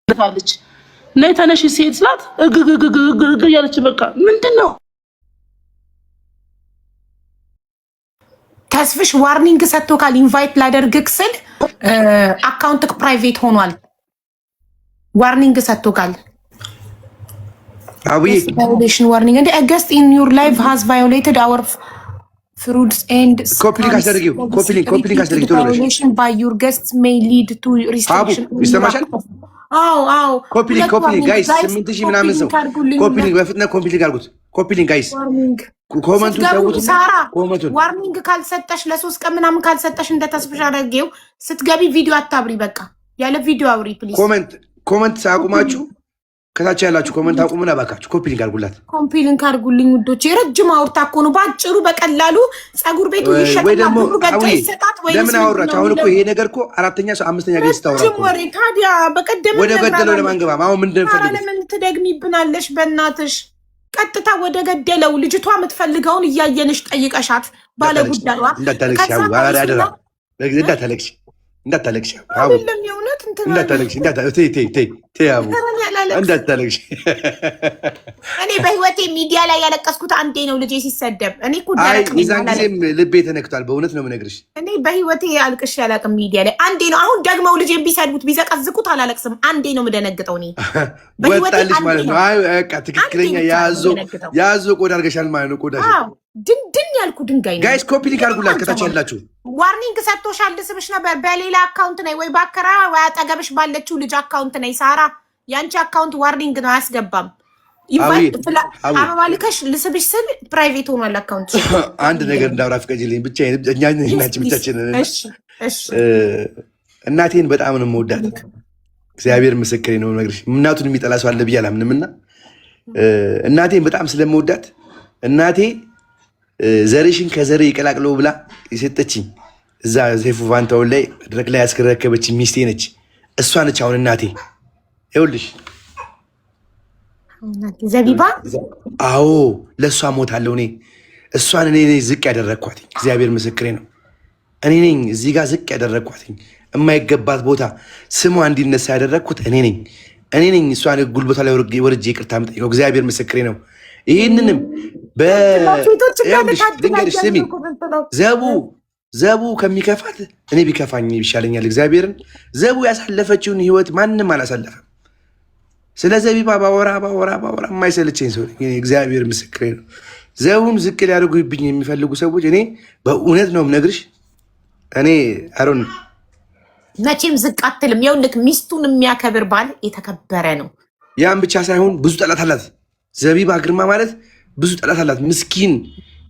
Speaker 1: ታለች ነይ ተነሽ ሲሄድ ስላት እግግግግግ ያለች በቃ ምንድነው?
Speaker 2: ተስፍሽ ዋርኒንግ ሰጥቶካል። ኢንቫይት ላደርግክ ስል አካውንትክ ፕራይቬት ሆኗል። ዋርኒንግ ሰጥቶካል።
Speaker 3: አዊ
Speaker 2: ቫዮሌሽን ዋርኒንግ እንደ አገስት ኢን ዩር ላይፍ ሃዝ ቫዮሌትድ አወር fruits and
Speaker 3: ኮፒሊንግ አስደርጊው። ኮፒሊንግ አስደርጊው።
Speaker 2: violation by your guests may lead to restriction.
Speaker 3: ይሰማሻል?
Speaker 2: አዎ
Speaker 3: ኮፒሊንግ ጋይስ 8000 ምናምን ሰው ኮፒሊንግ በፍጥነት ኮፒሊንግ አድርጉት። ኮፒሊንግ ጋይስ ኮመንቱን ሰውት
Speaker 2: ሳራ ዋርኒንግ ካልሰጠሽ ለ3 ቀን ምናምን ካልሰጠሽ እንደተስብሻ አደረገው ስትገቢ ቪዲዮ አታብሪ። በቃ ያለ ቪዲዮ አብሪ ፕሊዝ። ኮመንት አቁማችሁ ከታች ያላችሁ ኮመንት አቁሙና ባካችሁ ኮፒሊንግ አድርጉላት። ኮፒሊንግ አድርጉልኝ ውዶች። የረጅም አውርታ እኮ ነው ባጭሩ በቀላሉ ፀጉር ቤቱ ይሸጣል። ብሩ ገጭ ይሰጣት ወይ
Speaker 3: ለምን አወራች? አሁን እኮ ይሄ ነገር እኮ አራተኛ ሰው አምስተኛ ገጽ ታወራ እኮ
Speaker 2: ወሬ። ታዲያ በቀደም
Speaker 3: ወደ ገደለው ለማንገባም አሁን ምንድን ነው ፈልጉ?
Speaker 2: ለምን ትደግሚብናለሽ? በእናትሽ ቀጥታ ወደ ገደለው። ልጅቷ የምትፈልገውን እያየንሽ ጠይቀሻት ባለ ጉዳዩ
Speaker 3: እንዳታለቅሽ እንዳታለቅሽ
Speaker 2: አይደለም የእውነት
Speaker 3: እንዳታለቅሽ እንዳታለቅሽ።
Speaker 2: እኔ በህይወቴ ሚዲያ ላይ ያለቀስኩት አንዴ ነው ልጄ ሲሰደብ። እኔ እኮ
Speaker 3: የዛን ጊዜም ልቤ ተነክቷል። በእውነት ነው የምነግርሽ።
Speaker 2: እኔ በህይወቴ አልቅሽ ያላቅም ሚዲያ ላይ አንዴ ነው። አሁን ደግመው ልጄን ቢሰድቡት ቢዘቀዝቁት አላለቅስም። አንዴ ነው የምደነግጠው። እኔ
Speaker 3: ወጣልሽ ማለት ነው። በቃ ትክክለኛ ያዞ ቆዳ አድርገሻል ማለት ነው። ቆዳሽ
Speaker 2: ድንድን ያልኩ ድንጋይ ነው።
Speaker 3: ጋይስ ኮፒ ሊንክ አድርጉላት ከታች ያላችሁ።
Speaker 2: ዋርኒንግ ሰጥቶሻል ልስብሽ ነበር። በሌላ አካውንት ነይ ወይ ባከራ ወይ አጠገብሽ ባለችው ልጅ አካውንት ነይ። ሳራ ያንቺ አካውንት ዋርኒንግ ነው አያስገባም። አበባ ልከሽ ልስብሽ ስል ፕራይቬት ሆኗል አካውንት።
Speaker 3: አንድ ነገር እንዳውራ ፍቀጂልኝ ብቻ። ብቻችንን እናቴን በጣም ነው የምወዳት። እግዚአብሔር ምስክሬ ነው የምነግርሽ። እናቱን የሚጠላ ሰው አለ ብዬ አላምንም። እና እናቴን በጣም ስለምወዳት እናቴ ዘሬሽን ከዘሬ ይቀላቅለው ብላ የሰጠችኝ እዛ ሴፉ ፋንታውን ላይ መድረክ ላይ ያስከረከበችኝ ሚስቴ ነች። እሷ ነች አሁን እናቴ። ይኸውልሽ
Speaker 2: ዘቢባ፣
Speaker 3: አዎ ለእሷ ሞታለሁ እኔ። እሷን እኔ ዝቅ ያደረግኳትኝ፣ እግዚአብሔር ምስክሬ ነው። እኔ ነኝ እዚህ ጋር ዝቅ ያደረግኳትኝ። የማይገባት ቦታ ስሟ እንዲነሳ ያደረግኩት እኔ ነኝ። እኔ ነኝ እሷን ጉልበቷ ላይ ወርጄ ይቅርታ የምጠይቀው፣ እግዚአብሔር ምስክሬ ነው። ይህንንም ልንገርሽ ስሚ፣ ዘቡ ከሚከፋት እኔ ቢከፋኝ ይሻለኛል። እግዚአብሔርን ዘቡ ያሳለፈችውን ህይወት ማንም አላሳለፈም። ስለ ዘቢባ ባወራ የማይሰለቸኝ ሰው እግዚአብሔር ምስክሬ ነው። ዘቡን ዝቅ ሊያደርጉብኝ የሚፈልጉ ሰዎች እኔ በእውነት ነው የምነግርሽ። እኔ አሮን
Speaker 2: መቼም ዝቅ አትልም። ይኸውልህ ሚስቱን የሚያከብር ባል የተከበረ ነው።
Speaker 3: ያን ብቻ ሳይሆን ብዙ ጠላት አላት። ዘቢባ ግርማ ማለት ብዙ ጠላት አላት።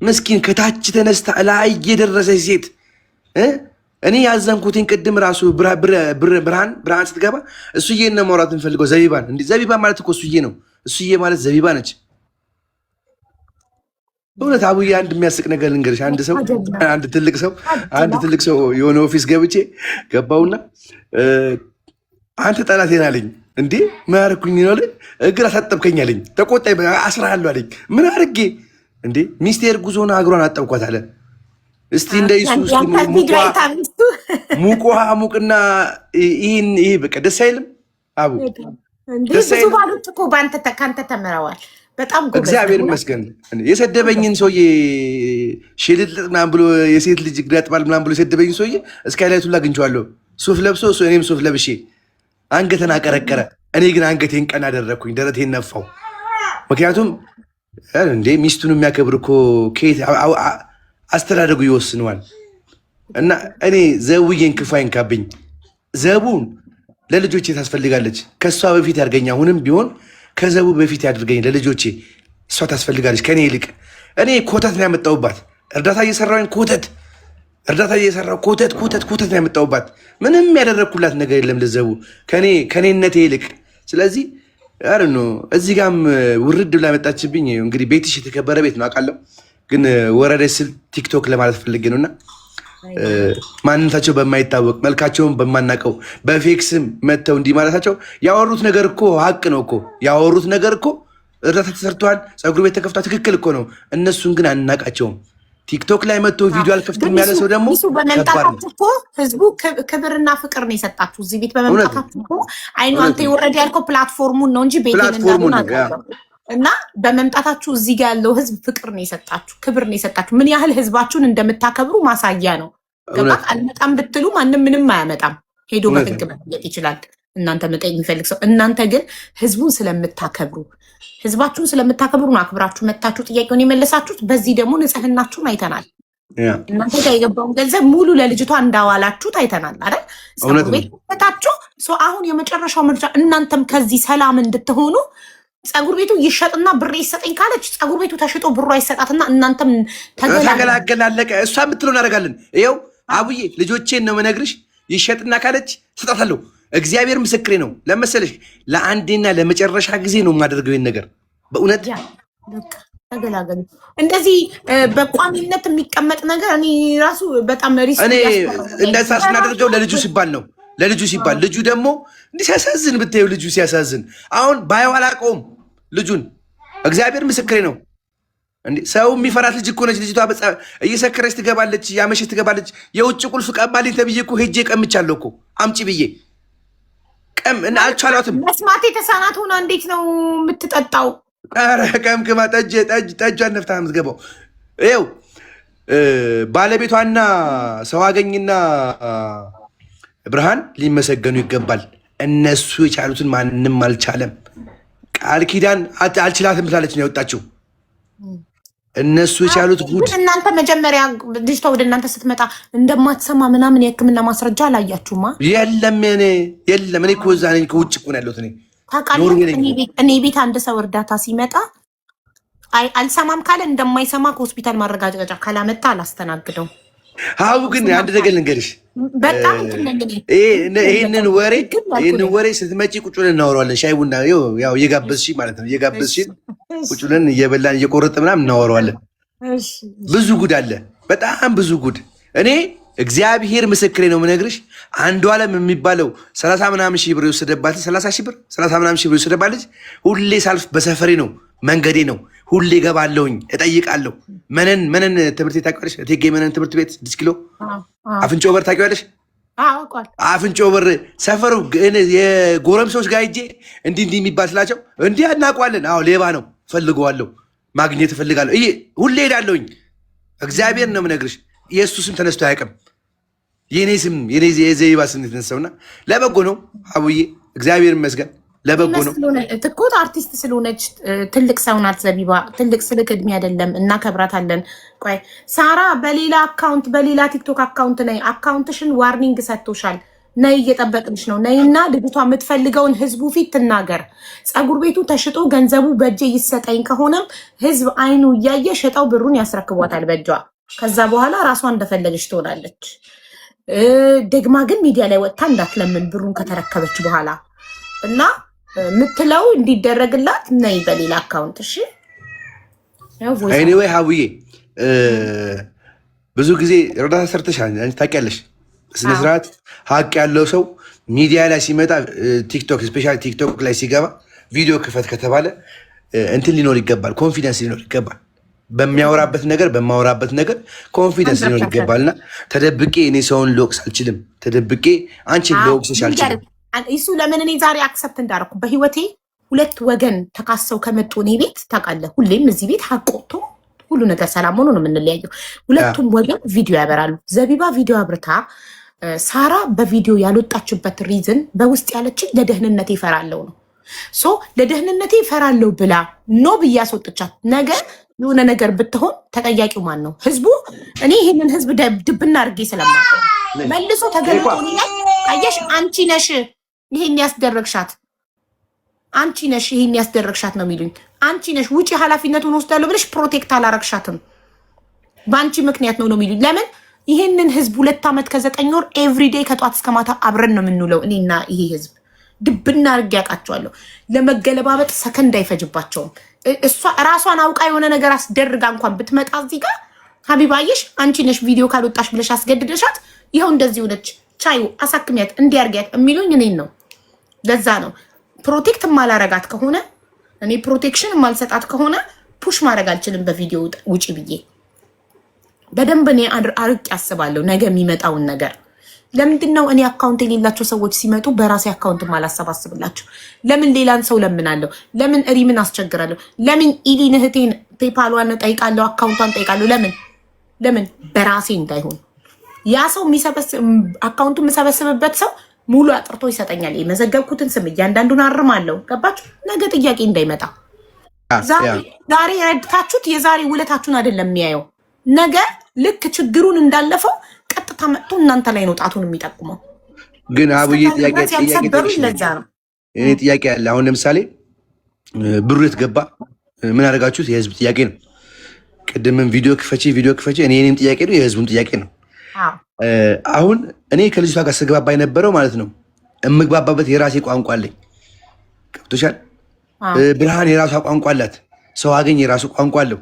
Speaker 3: ምስኪን ከታች ተነስታ ላይ የደረሰች ሴት። እኔ ያዘንኩትን ቅድም ራሱ ብርሃን ስትገባ እሱዬን ነው ማውራት የምፈልገው። ዘቢባን እንዴ ዘቢባ ማለት እኮ እሱዬ ነው። እሱዬ ማለት ዘቢባ ነች። በእውነት አቡዬ አንድ የሚያስቅ ነገር ልንገርሽ። አንድ ትልቅ ሰው የሆነ ኦፊስ ገብቼ ገባውና አንተ ጠላቴን አለኝ። እንዴ ምን አደረኩኝ ነው አለ። እግር አሳጠብከኝ አለኝ። ተቆጣኝ። አስራለሁ አለኝ። ምን አድርጌ እንዴ ሚስቴ እርጉዝ ሆና እግሯን አጠብኳት አለ። እስቲ እንደ ኢየሱስ ሙቅ ውሃ ሙቅና ይሄ በቃ ደስ አይልም አቡ።
Speaker 2: ብዙ ባሎች እኮ ከአንተ ተምረዋል። በጣም
Speaker 3: እግዚአብሔር ይመስገን። የሰደበኝን ሰውዬ ሽልጥልጥ ምናምን ብሎ የሴት ልጅ እግር ያጥባል ምናምን ብሎ የሰደበኝን ሰውዬ እስካይላይቱን አግኝቼዋለሁ። ሱፍ ለብሶ እኔም ሱፍ ለብሼ አንገተን አቀረቀረ። እኔ ግን አንገቴን ቀን አደረግኩኝ፣ ደረቴን ነፋው። ምክንያቱም እንዴ ሚስቱን የሚያከብር እኮ ከየት አስተዳደጉ ይወስነዋል። እና እኔ ዘቡዬን ክፉ አይንካብኝ። ዘቡን ለልጆቼ ታስፈልጋለች። ከእሷ በፊት ያድርገኝ። አሁንም ቢሆን ከዘቡ በፊት ያድርገኝ። ለልጆቼ እሷ ታስፈልጋለች ከኔ ይልቅ። እኔ ኮተት ነው ያመጣሁባት። እርዳታ እየሰራሁኝ ኮተት ነው ያመጣሁባት። ምንም ያደረግኩላት ነገር የለም ለዘቡ ከኔነቴ ይልቅ። ስለዚህ አረ ነው እዚህ ጋም ውርድ ብላ መጣችብኝ። እንግዲህ ቤትሽ የተከበረ ቤት ነው አውቃለሁ፣ ግን ወረደ ስል ቲክቶክ ለማለት ፈልጌ ነውና ማንነታቸው በማይታወቅ መልካቸውን በማናቀው በፌክስም መጥተው እንዲህ ማለታቸው ያወሩት ነገር እኮ ሀቅ ነው እኮ ያወሩት ነገር እኮ እርዳታ ተሰርተዋል፣ ፀጉር ቤት ተከፍቷል፣ ትክክል እኮ ነው። እነሱን ግን አናቃቸውም። ቲክቶክ ላይ መጥቶ ቪዲዮ አልከፍትም ያለ ሰው ደግሞ
Speaker 2: በመምጣታችሁ እኮ ህዝቡ ክብርና ፍቅር ነው የሰጣችሁ። እዚህ ቤት በመምጣታችሁ እኮ አንተ የወረደ ያልከው ፕላትፎርሙን ነው እንጂ ቤቴን እንዳሉን አልነበረም። እና በመምጣታችሁ እዚህ ጋር ያለው ህዝብ ፍቅር ነው የሰጣችሁ፣ ክብር ነው የሰጣችሁ። ምን ያህል ህዝባችሁን እንደምታከብሩ ማሳያ ነው። ገባት? አልመጣም ብትሉ ማንም ምንም አያመጣም፣ ሄዶ በህግ መጠየቅ ይችላል። እናንተ መጠየቅ የሚፈልግ ሰው። እናንተ ግን ህዝቡን ስለምታከብሩ ህዝባችሁን ስለምታከብሩ ነው አክብራችሁ መታችሁ ጥያቄውን የመለሳችሁት። በዚህ ደግሞ ንጽህናችሁን አይተናል። እናንተ ጋር የገባውን ገንዘብ ሙሉ ለልጅቷ እንዳዋላችሁት አይተናል አይደል? ቤታችሁ አሁን የመጨረሻው ምርጫ እናንተም ከዚህ ሰላም እንድትሆኑ ፀጉር ቤቱ ይሸጥና ብር ይሰጠኝ ካለች ፀጉር ቤቱ ተሽጦ ብሩ አይሰጣትና እናንተም
Speaker 3: ተገላገል አለቀ። እሷ የምትለው እናደርጋለን። ይኸው አቡዬ ልጆቼን ነው መነግርሽ። ይሸጥና ካለች ስጣታለሁ። እግዚአብሔር ምስክሬ ነው። ለመሰለሽ ለአንዴና ለመጨረሻ ጊዜ ነው የማደርገው ይህን ነገር በእውነት
Speaker 2: ተገላገሉ። እንደዚህ በቋሚነት የሚቀመጥ ነገር እኔ ራሱ በጣም ሪስክ
Speaker 3: እኔ እንደዛ ስናደርገው ለልጁ ሲባል ነው። ለልጁ ሲባል ልጁ ደግሞ እንዲህ ሲያሳዝን ብታየው ልጁ ሲያሳዝን። አሁን ባየው አላውቀውም ልጁን። እግዚአብሔር ምስክሬ ነው። እንዴ ሰው የሚፈራት ልጅ እኮ ነች ልጅቷ። እየሰከረች ትገባለች፣ ያመሸች ትገባለች። የውጭ ቁልፍ ቀማልኝ ተብዬ እኮ ሄጄ ቀምቻለሁ እኮ አምጪ ብዬ እና አልቻሏትም።
Speaker 2: መስማት የተሳናት ሆና እንዴት ነው የምትጠጣው?
Speaker 3: ኧረ ቀምቅማ ጠጇን ነፍታ የምትገባው። ይኸው ባለቤቷና ሰው አገኝና ብርሃን ሊመሰገኑ ይገባል። እነሱ የቻሉትን ማንም አልቻለም። ቃል ኪዳን አልችላትም ብላለች ነው የወጣችው። እነሱ የቻሉት ጉድ።
Speaker 2: እናንተ መጀመሪያ ልጅቷ ወደ እናንተ ስትመጣ እንደማትሰማ ምናምን የሕክምና ማስረጃ አላያችሁማ?
Speaker 3: የለም እኔ እኮ እዛ ነኝ፣ ከውጭ እኮ ነው ያለሁት እኔ።
Speaker 2: ታውቃለህ እኔ ቤት አንድ ሰው እርዳታ ሲመጣ አልሰማም ካለ እንደማይሰማ ከሆስፒታል ማረጋገጫ ካላመጣ አላስተናግደው።
Speaker 3: አሁ ግን አንድ ነገር ልንገርሽ፣
Speaker 2: በጣም
Speaker 3: ይህንን ወሬ ስትመጪ ቁጭ ብለን እናወራዋለን። ሻይ ቡና ያው እየጋበዝሽ ማለት ነው። እየጋበዝሽ ቁጭ ብለን እየበላን እየቆረጥ ምናምን እናወራዋለን። ብዙ ጉድ አለ፣ በጣም ብዙ ጉድ። እኔ እግዚአብሔር ምስክሬ ነው የምነግርሽ። አንዱ ዓለም የሚባለው 30 ምናምን ሺህ ብር የወሰደባት 30 ምናምን ሺህ ብር የወሰደባት ልጅ ሁሌ ሳልፍ በሰፈሬ ነው መንገዴ ነው። ሁሌ ገባለሁኝ፣ እጠይቃለሁ። መነን ትምህርት ቤት ታውቂዋለሽ? እቴጌ መነን ትምህርት ቤት 6 ኪሎ አፍንጮ በር ታውቂዋለሽ? አፍንጮ በር ሰፈሩ የጎረምሶች ጋር ሂጄ እንዲህ የሚባል ስላቸው እንዲህ አናውቀዋለን። አዎ ሌባ ነው፣ ፈልገዋለሁ፣ ማግኘት እፈልጋለሁ። ሁሌ ሄዳለሁኝ። እግዚአብሔር ነው የምነግርሽ። የእሱ ስም ተነስቶ አያውቅም። የኔ ስም የዘይባ ስም የተነሳውና ለበጎ ነው። አቡዬ እግዚአብሔር ይመስገን ለበጎ ነው።
Speaker 2: ትኮት አርቲስት ስለሆነች ትልቅ ሰው ናት ዘቢባ። ትልቅ ስልክ እድሜ አይደለም እናከብራታለን። ቆይ ሳራ በሌላ አካውንት በሌላ ቲክቶክ አካውንት ነይ፣ አካውንትሽን ዋርኒንግ ሰጥቶሻል። ነይ እየጠበቅንሽ ነው። ነይና ልጅቷ የምትፈልገውን ህዝቡ ፊት ትናገር። ፀጉር ቤቱ ተሽጦ ገንዘቡ በእጄ ይሰጠኝ ከሆነም ህዝብ አይኑ እያየ ሸጠው ብሩን ያስረክቧታል በእጇ። ከዛ በኋላ ራሷ እንደፈለገች ትሆናለች። ደግማ ግን ሚዲያ ላይ ወጥታ እንዳትለምን ብሩን ከተረከበች በኋላ እና ምትለው እንዲደረግላት ነይ በሌላ አካውንት። እሺ
Speaker 3: ኤኒዌይ ሀቡዬ ብዙ ጊዜ እርዳታ ሰርተሻል ታውቂያለሽ። በስነ ስርዓት ሀቅ ያለው ሰው ሚዲያ ላይ ሲመጣ ቲክቶክ ስፔሻሊ ቲክቶክ ላይ ሲገባ ቪዲዮ ክፈት ከተባለ እንትን ሊኖር ይገባል፣ ኮንፊደንስ ሊኖር ይገባል። በሚያወራበት ነገር በማወራበት ነገር ኮንፊደንስ ሊኖር ይገባልና ተደብቄ እኔ ሰውን ልወቅስ አልችልም። ተደብቄ አንቺን ልወቅስሽ አልችልም።
Speaker 2: እሱ ለምን እኔ ዛሬ አክሰፕት እንዳደረኩ በህይወቴ ሁለት ወገን ተካሰው ከመጡ እኔ ቤት ታውቃለህ፣ ሁሌም እዚህ ቤት ሀቅ ወጥቶ ሁሉ ነገር ሰላም ሆኖ ነው የምንለያየው። ሁለቱም ወገን ቪዲዮ ያበራሉ። ዘቢባ ቪዲዮ አብርታ ሳራ በቪዲዮ ያልወጣችበት ሪዝን በውስጥ ያለችን ለደህንነቴ ይፈራለው ነው። ሶ ለደህንነቴ ይፈራለው ብላ ኖ ብዬ አስወጥቻት ነገ የሆነ ነገር ብትሆን ተጠያቂው ማን ነው? ህዝቡ። እኔ ይህንን ህዝብ ድብና አድርጌ ስለማውቀው መልሶ ተገልጦ አየሽ፣ አንቺ ነሽ ይሄን ያስደረግሻት፣ አንቺ ነሽ ይሄን ያስደረግሻት ነው የሚሉኝ። አንቺ ነሽ ውጪ ኃላፊነቱን ወስዳለሁ ብለሽ ፕሮቴክት አላረግሻትም፣ በአንቺ ምክንያት ነው የሚሉኝ። ለምን ይሄንን ህዝብ 2 ዓመት ከ9 ወር ኤቭሪዴይ ከጧት እስከ ማታ አብረን ነው የምንውለው። እኔና ይሄ ህዝብ ድብና አድርጌ ያውቃቸዋለሁ። ለመገለባበጥ ሰከንድ አይፈጅባቸውም። እሷ ራሷን አውቃ የሆነ ነገር አስደርጋ እንኳን ብትመጣ እዚህ ጋር ሀቢባየሽ አንቺ ነሽ ቪዲዮ ካልወጣሽ ብለሽ አስገድደሻት ይኸው እንደዚህ ሆነች፣ ቻዩ አሳክሚያት እንዲያርጊያት የሚሉኝ እኔን ነው። ለዛ ነው ፕሮቴክት ማላረጋት ከሆነ እኔ ፕሮቴክሽን ማልሰጣት ከሆነ ፑሽ ማድረግ አልችልም በቪዲዮ ውጪ ብዬ በደንብ እኔ አርቅ ያስባለሁ ነገ የሚመጣውን ነገር። ለምንድን ነው እኔ አካውንት የሌላቸው ሰዎች ሲመጡ በራሴ አካውንት ማላሰባስብላቸው? ለምን ሌላን ሰው ለምናለሁ? ለምን ሪምን አስቸግራለሁ? ለምን ኢሊን እህቴን ፔፓሏን ጠይቃለሁ፣ አካውንቷን ጠይቃለሁ? ለምን በራሴ እንዳይሆን ያ ሰው አካውንቱ የምሰበስብበት ሰው ሙሉ አጥርቶ ይሰጠኛል። የመዘገብኩትን ስም እያንዳንዱን አርማለሁ። ገባችሁ? ነገ ጥያቄ እንዳይመጣ ዛሬ ረድታችሁት የዛሬ ውለታችሁን አይደለም የሚያየው። ነገ ልክ ችግሩን እንዳለፈው ቀጥታ መጥቶ እናንተ ላይ ነው ጣቱን የሚጠቁመው።
Speaker 3: ግን አቡዬ ጥያቄ አለ። አሁን ለምሳሌ ብሩ የት ገባ? ምን አደረጋችሁት? የህዝብ ጥያቄ ነው። ቅድምም ቪዲዮ ክፈቺ እኔም ጥያቄ ነው፣ የህዝቡም ጥያቄ ነው። አሁን እኔ ከልጅቷ ጋር ስግባባ የነበረው ማለት ነው የምግባባበት የራሴ ቋንቋ አለኝ። ገብቶሻል? ብርሃን የራሷ ቋንቋ አላት። ሰው አገኝ የራሱ ቋንቋ አለው።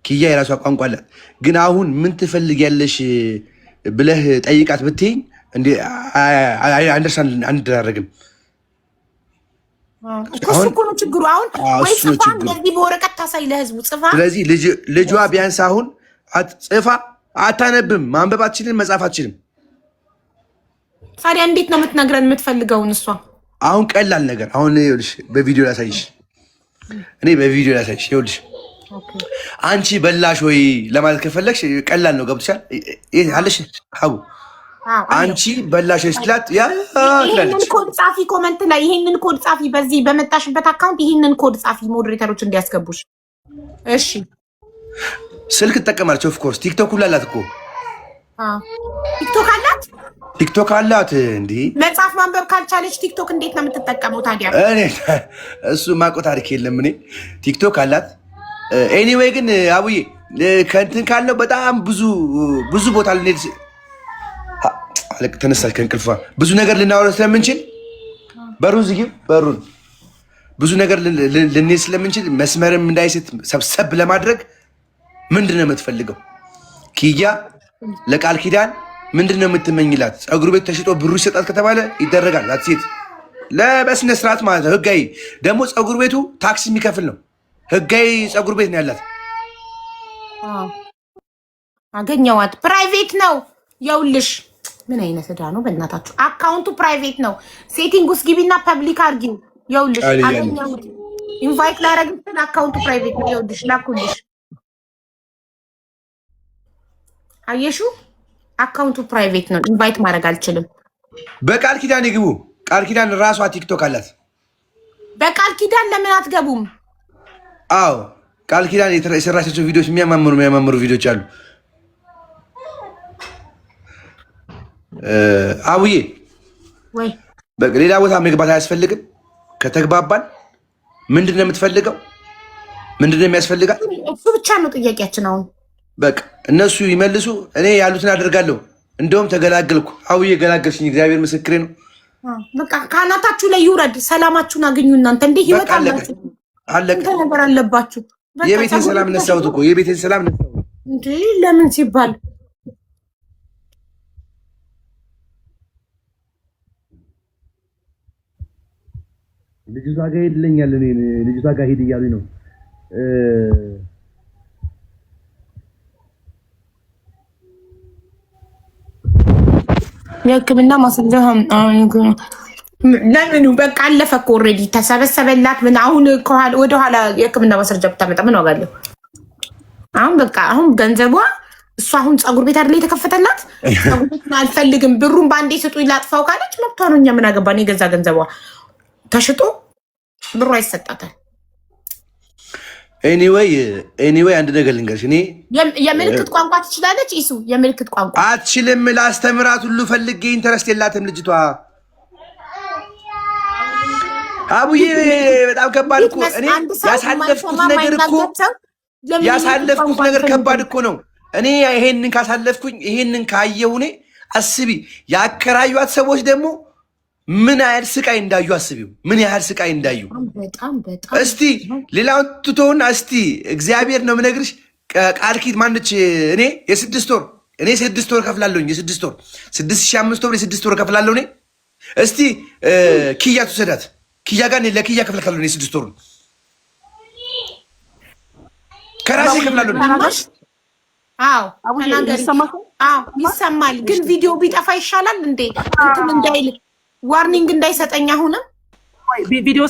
Speaker 3: ኪያ የራሷ ቋንቋ አላት። ግን አሁን ምን ትፈልጊያለሽ ብለህ ጠይቃት ብትይኝ አንደርስታንድ አንደራረግም።
Speaker 2: እሱ እኮ ነው ችግሩ። አሁን ወይ ጽፋ እንደዚህ በወረቀት ታሳይ ለህዝቡ ጽፋ። ስለዚህ
Speaker 3: ልጇ ቢያንስ አሁን ጽፋ አታነብም፣ ማንበብ አትችልም፣ መጻፍ አትችልም።
Speaker 2: ታዲያ እንዴት ነው የምትነግረን የምትፈልገውን? እሷ
Speaker 3: አሁን ቀላል ነገር አሁን ይኸውልሽ፣ በቪዲዮ ላሳይሽ፣ ይኸውልሽ አንቺ በላሽ ወይ ለማለት ከፈለግሽ ቀላል ነው። ገብቶሻል? አለሽ ሀቡ አንቺ በላሽ ስትላት
Speaker 2: ይሄንን ኮድ ጻፊ፣ ኮመንት ላይ ይሄንን ኮድ ጻፊ፣ በዚህ በመጣሽበት አካውንት ይሄንን ኮድ ጻፊ፣ ሞዴሬተሮች እንዲያስገቡሽ። እሺ
Speaker 3: ስልክ ትጠቀማለች። ኦፍ ኮርስ ቲክቶክ ሁላ አላት እኮ። ቲክቶክ አላት። እንዴ
Speaker 2: መጽሐፍ ማንበብ ካልቻለች ቲክቶክ እንዴት ነው የምትጠቀመው ታዲያ?
Speaker 3: እሱ ማቆ ታሪክ የለም። እኔ ቲክቶክ አላት። ኤኒዌይ ግን አቡዬ ከእንትን ካለው በጣም ብዙ ቦታ ልንሄድ ተነሳች ከእንቅልፏ። ብዙ ነገር ልናወራ ስለምንችል በሩን ዝጊው፣ በሩን ብዙ ነገር ልንሄድ ስለምንችል መስመርም እንዳይስት ሰብሰብ ለማድረግ ምንድን ነው የምትፈልገው? ኪያ ለቃል ኪዳን ምንድን ነው የምትመኝላት? ፀጉር ቤት ተሽጦ ብሩ ይሰጣት ከተባለ ይደረጋል። ሴት ለበስነ ስርዓት ማለት ነው። ህጋዊ ደግሞ ፀጉር ቤቱ ታክስ የሚከፍል ነው። ህጋዊ ፀጉር ቤት ነው ያላት።
Speaker 2: አገኘዋት። ፕራይቬት ነው። የውልሽ ምን አይነት ዕዳ ነው በእናታችሁ? አካውንቱ ፕራይቬት ነው። ሴቲንግ ውስጥ ግቢና ፐብሊክ አድርጊው። የውልሽ አገኘሁት። ኢንቫይት ላደርግሽ አካውንቱ ፕራይቬት ነው። የውልሽ ላኩልሽ። አየሹ አካውንቱ ፕራይቬት ነው። ኢንቫይት ማድረግ አልችልም።
Speaker 3: በቃል ኪዳን ይግቡ። ቃል ኪዳን ራሷ ቲክቶክ አላት።
Speaker 2: በቃል ኪዳን ለምን አትገቡም?
Speaker 3: አዎ ቃል ኪዳን የሰራቻቸው ቪዲዮዎች የሚያማምሩ ቪዲዮዎች አሉ። አቡዬ
Speaker 2: ወይ
Speaker 3: በቃ ሌላ ቦታ መግባት አያስፈልግም። ከተግባባን ምንድን ነው የምትፈልገው? ምንድን ነው የሚያስፈልጋል?
Speaker 2: እሱ ብቻ ነው ጥያቄያችን። አሁን
Speaker 3: በቃ እነሱ ይመልሱ፣ እኔ ያሉትን አደርጋለሁ። እንደውም ተገላገልኩ። አቡዬ ገላገልሽኝ፣ እግዚአብሔር ምስክሬ ነው።
Speaker 2: በቃ ካናታችሁ ላይ ይውረድ። ሰላማችሁን አገኙ። እናንተ እንዲህ ህይወት አላችሁ፣
Speaker 3: አለቀ
Speaker 2: ነገር አለባችሁ።
Speaker 3: የቤቴን ሰላም ነሳሁት እኮ የቤቴን ሰላም ነሳሁት
Speaker 2: እንዴ! ለምን ሲባል
Speaker 3: ልጅቷ ጋር ሄድልኛል። እኔ ልጅቷ ጋር ሄድ እያሉኝ ነው።
Speaker 2: የህክምና ማስረጃ ለምኑ? በቃ አለፈ እኮ ኦልሬዲ ተሰበሰበላት። ምን አሁን ወደኋላ የህክምና ማስረጃ ብታመጣ ምን ዋጋ አለው? አሁን በቃ አሁን ገንዘቧ እሷ አሁን ፀጉር ቤት አይደለ የተከፈተላት? ፀጉር ቤት አልፈልግም ብሩን በአንዴ ስጡኝ ላጥፋው ካለች መብቷ ነው። እኛ ምን አገባን? የገዛ ገንዘቧ ተሽጦ ብሩ አይሰጣታል።
Speaker 3: ኤኒዌይ አንድ ነገር ልንገርሽ። እኔ
Speaker 2: የምልክት ቋንቋ ትችላለች። ኢሱ የምልክት ቋንቋ
Speaker 3: አትችልም። ላስተምራት ሁሉ ፈልጌ ኢንተረስት የላትም ልጅቷ። አቡዬ በጣም ከባድ እኮ እኔ ያሳለፍኩት ነገር ከባድ እኮ ነው። እኔ ይሄንን ካሳለፍኩኝ ይሄንን ካየሁ እኔ አስቢ፣ ያከራዩት ሰዎች ደግሞ ምን ያህል ስቃይ እንዳዩ አስቢው። ምን ያህል ስቃይ እንዳዩ እስቲ ሌላውን ትቶና እስቲ እግዚአብሔር ነው የምነግርሽ። ቃል ኪድ ማነች? እኔ የስድስት ወር ከፍላለሁኝ። የስድስት ወር 6500 ብር የስድስት ወር ከፍላለሁ እኔ። እስቲ ኪያ ትውሰዳት። ኪያ ጋር ለኪያ ከፍላለሁ እኔ የስድስት ወሩን ከራሴ ከፍላለሁ። ይሰማል፣ ግን ቪዲዮ ቢጠፋ ይሻላል እንዴ እንትን እንዳይል ዋርኒንግ እንዳይሰጠኝ። አሁንም
Speaker 1: ቪዲዮ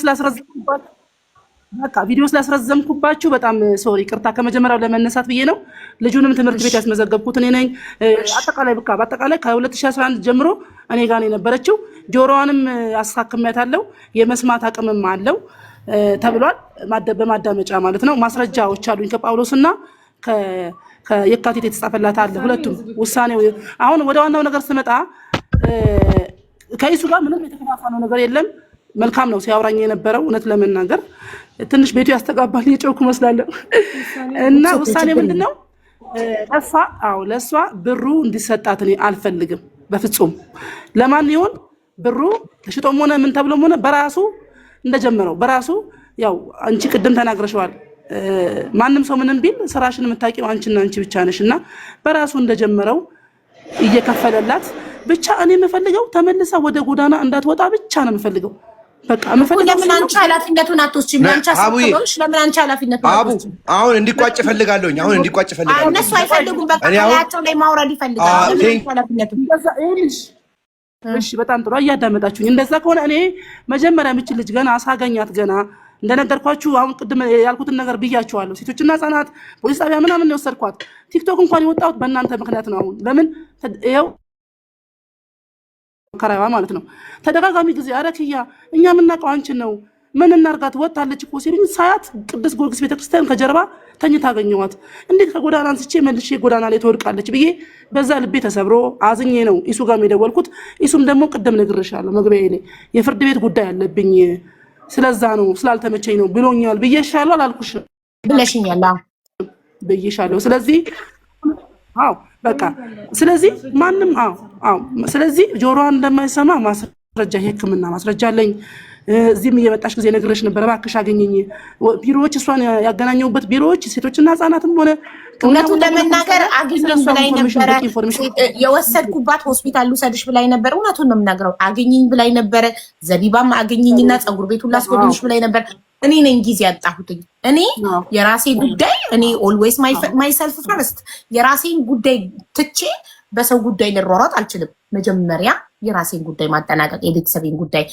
Speaker 1: ስላስረዘምኩባችሁ በጣም ሶሪ፣ ቅርታ። ከመጀመሪያው ለመነሳት ብዬ ነው። ልጁንም ትምህርት ቤት ያስመዘገብኩት እኔ ነኝ። በአጠቃላይ ከ2011 ጀምሮ እኔ ጋር ነው የነበረችው። ጆሮዋንም አሳክሚያታለሁ፣ የመስማት አቅምም አለው ተብሏል። በማዳመጫ ማለት ነው። ማስረጃዎች አሉኝ ከጳውሎስና ከየካቲት የተጻፈላት አለ። ሁለቱም ውሳኔው። አሁን ወደ ዋናው ነገር ስመጣ ከኢሱ ጋር ምንም የተከፋፋነው ነገር የለም። መልካም ነው ሲያወራኝ የነበረው። እውነት ለመናገር ትንሽ ቤቱ ያስተጋባል፣ የጮኩ መስላለሁ። እና ውሳኔ ምንድነው? ለእሷ ብሩ እንዲሰጣት እኔ አልፈልግም በፍጹም። ለማን ይሁን ብሩ ተሽጦም ሆነ ምን ተብሎም ሆነ በራሱ እንደጀመረው በራሱ ያው አንቺ ቅድም ተናግረሽዋል። ማንም ሰው ምንም ቢል ስራሽን የምታውቂው አንቺና አንቺ ብቻ ነሽ። እና በራሱ እንደጀመረው እየከፈለላት ብቻ እኔ የምፈልገው ተመልሳ ወደ ጎዳና እንዳትወጣ ብቻ ነው የምፈልገው። በቃ የምፈልገው
Speaker 2: ለምን አንቺ ኃላፊነቱን አትወስጂም? ለምን አንቺ ኃላፊነቱን አትወስጂም?
Speaker 3: አሁን እንዲቋጭ እፈልጋለሁ።
Speaker 2: እነሱ አይፈልጉም። በቃ ላያቸው ላይ ማውረድ ይፈልጋሉ።
Speaker 1: እሺ በጣም ጥሩ እያዳመጣችሁኝ። እንደዛ ከሆነ እኔ መጀመሪያ የምችል ልጅ ገና አሳገኛት ገና እንደነገርኳችሁ አሁን ቅድም ያልኩትን ነገር ብያችኋለሁ። ሴቶችና ህጻናት ፖሊስ ጣቢያ ምናምን ነው የወሰድኳት። ቲክቶክ እንኳን የወጣሁት በእናንተ ምክንያት ነው። አሁን ለምን ይኸው ከራይዋ ማለት ነው ተደጋጋሚ ጊዜ አረክያ እኛ የምናውቀው አንቺን ነው ምን እናርጋት ወጣለች እኮ ሲሉኝ ሳያት ቅዱስ ጊዮርጊስ ቤተክርስቲያን ከጀርባ ተኝታ አገኘኋት። እንዴት ከጎዳና አንስቼ መልሼ ጎዳና ላይ ትወድቃለች ብዬ በዛ ልቤ ተሰብሮ አዝኜ ነው ኢሱ ጋር የደወልኩት። ኢሱም ደግሞ ቅድም ነግሬሻለሁ መግቢያዬ ላይ የፍርድ ቤት ጉዳይ አለብኝ ስለዛ ነው ስላልተመቸኝ ነው ብሎኛል ብዬሻለሁ። አላልኩሽ?
Speaker 2: ብለሽኛል።
Speaker 1: ብዬሻለሁ። ስለዚህ በቃ ስለዚህ ማንም ስለዚህ ጆሮዋን እንደማይሰማ ማስረጃ የህክምና ማስረጃ አለኝ። እዚህም እየመጣሽ ጊዜ ነግሬሽ ነበር። እባክሽ አገኘኝ። ቢሮዎች እሷን ያገናኘሁበት ቢሮዎች ሴቶችና ህጻናትም ሆነ
Speaker 2: እውነቱን ለመናገር አገኘኝ ብላኝ ነበረ። የወሰድኩባት ሆስፒታል ልውሰድሽ ብላኝ ነበር። እውነቱን ነው የምናገረው። አገኘኝ ብላኝ ነበረ። ዘቢባም አገኘኝና ፀጉር ቤቱን ላስጎብኝሽ ብላኝ ነበር። እኔ ነኝ ጊዜ ያጣሁትኝ። እኔ የራሴ ጉዳይ እኔ ኦልዌይስ ማይሰልፍ ፈርስት። የራሴን ጉዳይ ትቼ በሰው ጉዳይ ልሯሯጥ አልችልም። መጀመሪያ የራሴን ጉዳይ ማጠናቀቅ፣ የቤተሰቤን ጉዳይ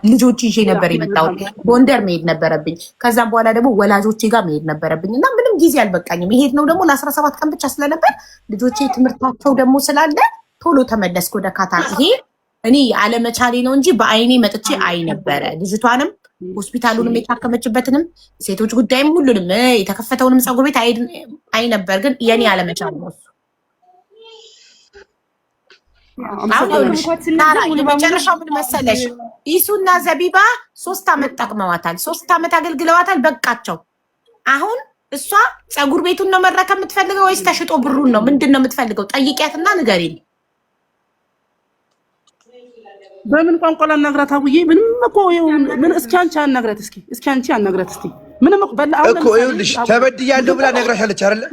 Speaker 2: ልጆች ይዤ ነበር የመጣሁት። ጎንደር መሄድ ነበረብኝ። ከዛም በኋላ ደግሞ ወላጆቼ ጋር መሄድ ነበረብኝ እና ምንም ጊዜ አልበቃኝም። ይሄድ ነው ደግሞ ለ17 ቀን ብቻ ስለነበር ልጆቼ ትምህርታቸው ደግሞ ስላለ ቶሎ ተመለስኩ ወደ ካታር። ይሄ እኔ አለመቻሌ ነው እንጂ በአይኔ መጥቼ አይ ነበረ። ልጅቷንም ሆስፒታሉንም የታከመችበትንም ሴቶች ጉዳይም ሁሉንም የተከፈተውንም ፀጉር ቤት አይ ነበር። ግን የኔ አለመቻል ነው እሱ። የመጨረሻው ምን መሰለሽ? ኢሱና ዘቢባ 3 ዓመት ጠቅመዋታል። 3 ዓመት አገልግለዋታል። በቃቸው። አሁን እሷ ፀጉር ቤቱን ነው መረከብ የምትፈልገው ወይስ ተሽጦ ብሩን ነው? ምንድን ነው የምትፈልገው? ጠይቂያትና ንገሪኝ።
Speaker 1: በምን ቋንቋ ላናግራት? አውዬ ምንም እኮ ምን እስኪ አንቺ አናግራት። እስኪ አንቺ አናግራት እስኪ። ምንም እኮ በላው
Speaker 3: እኮ ይኸውልሽ ተበድያለሁ ብላ ነግራሻለች አይደለ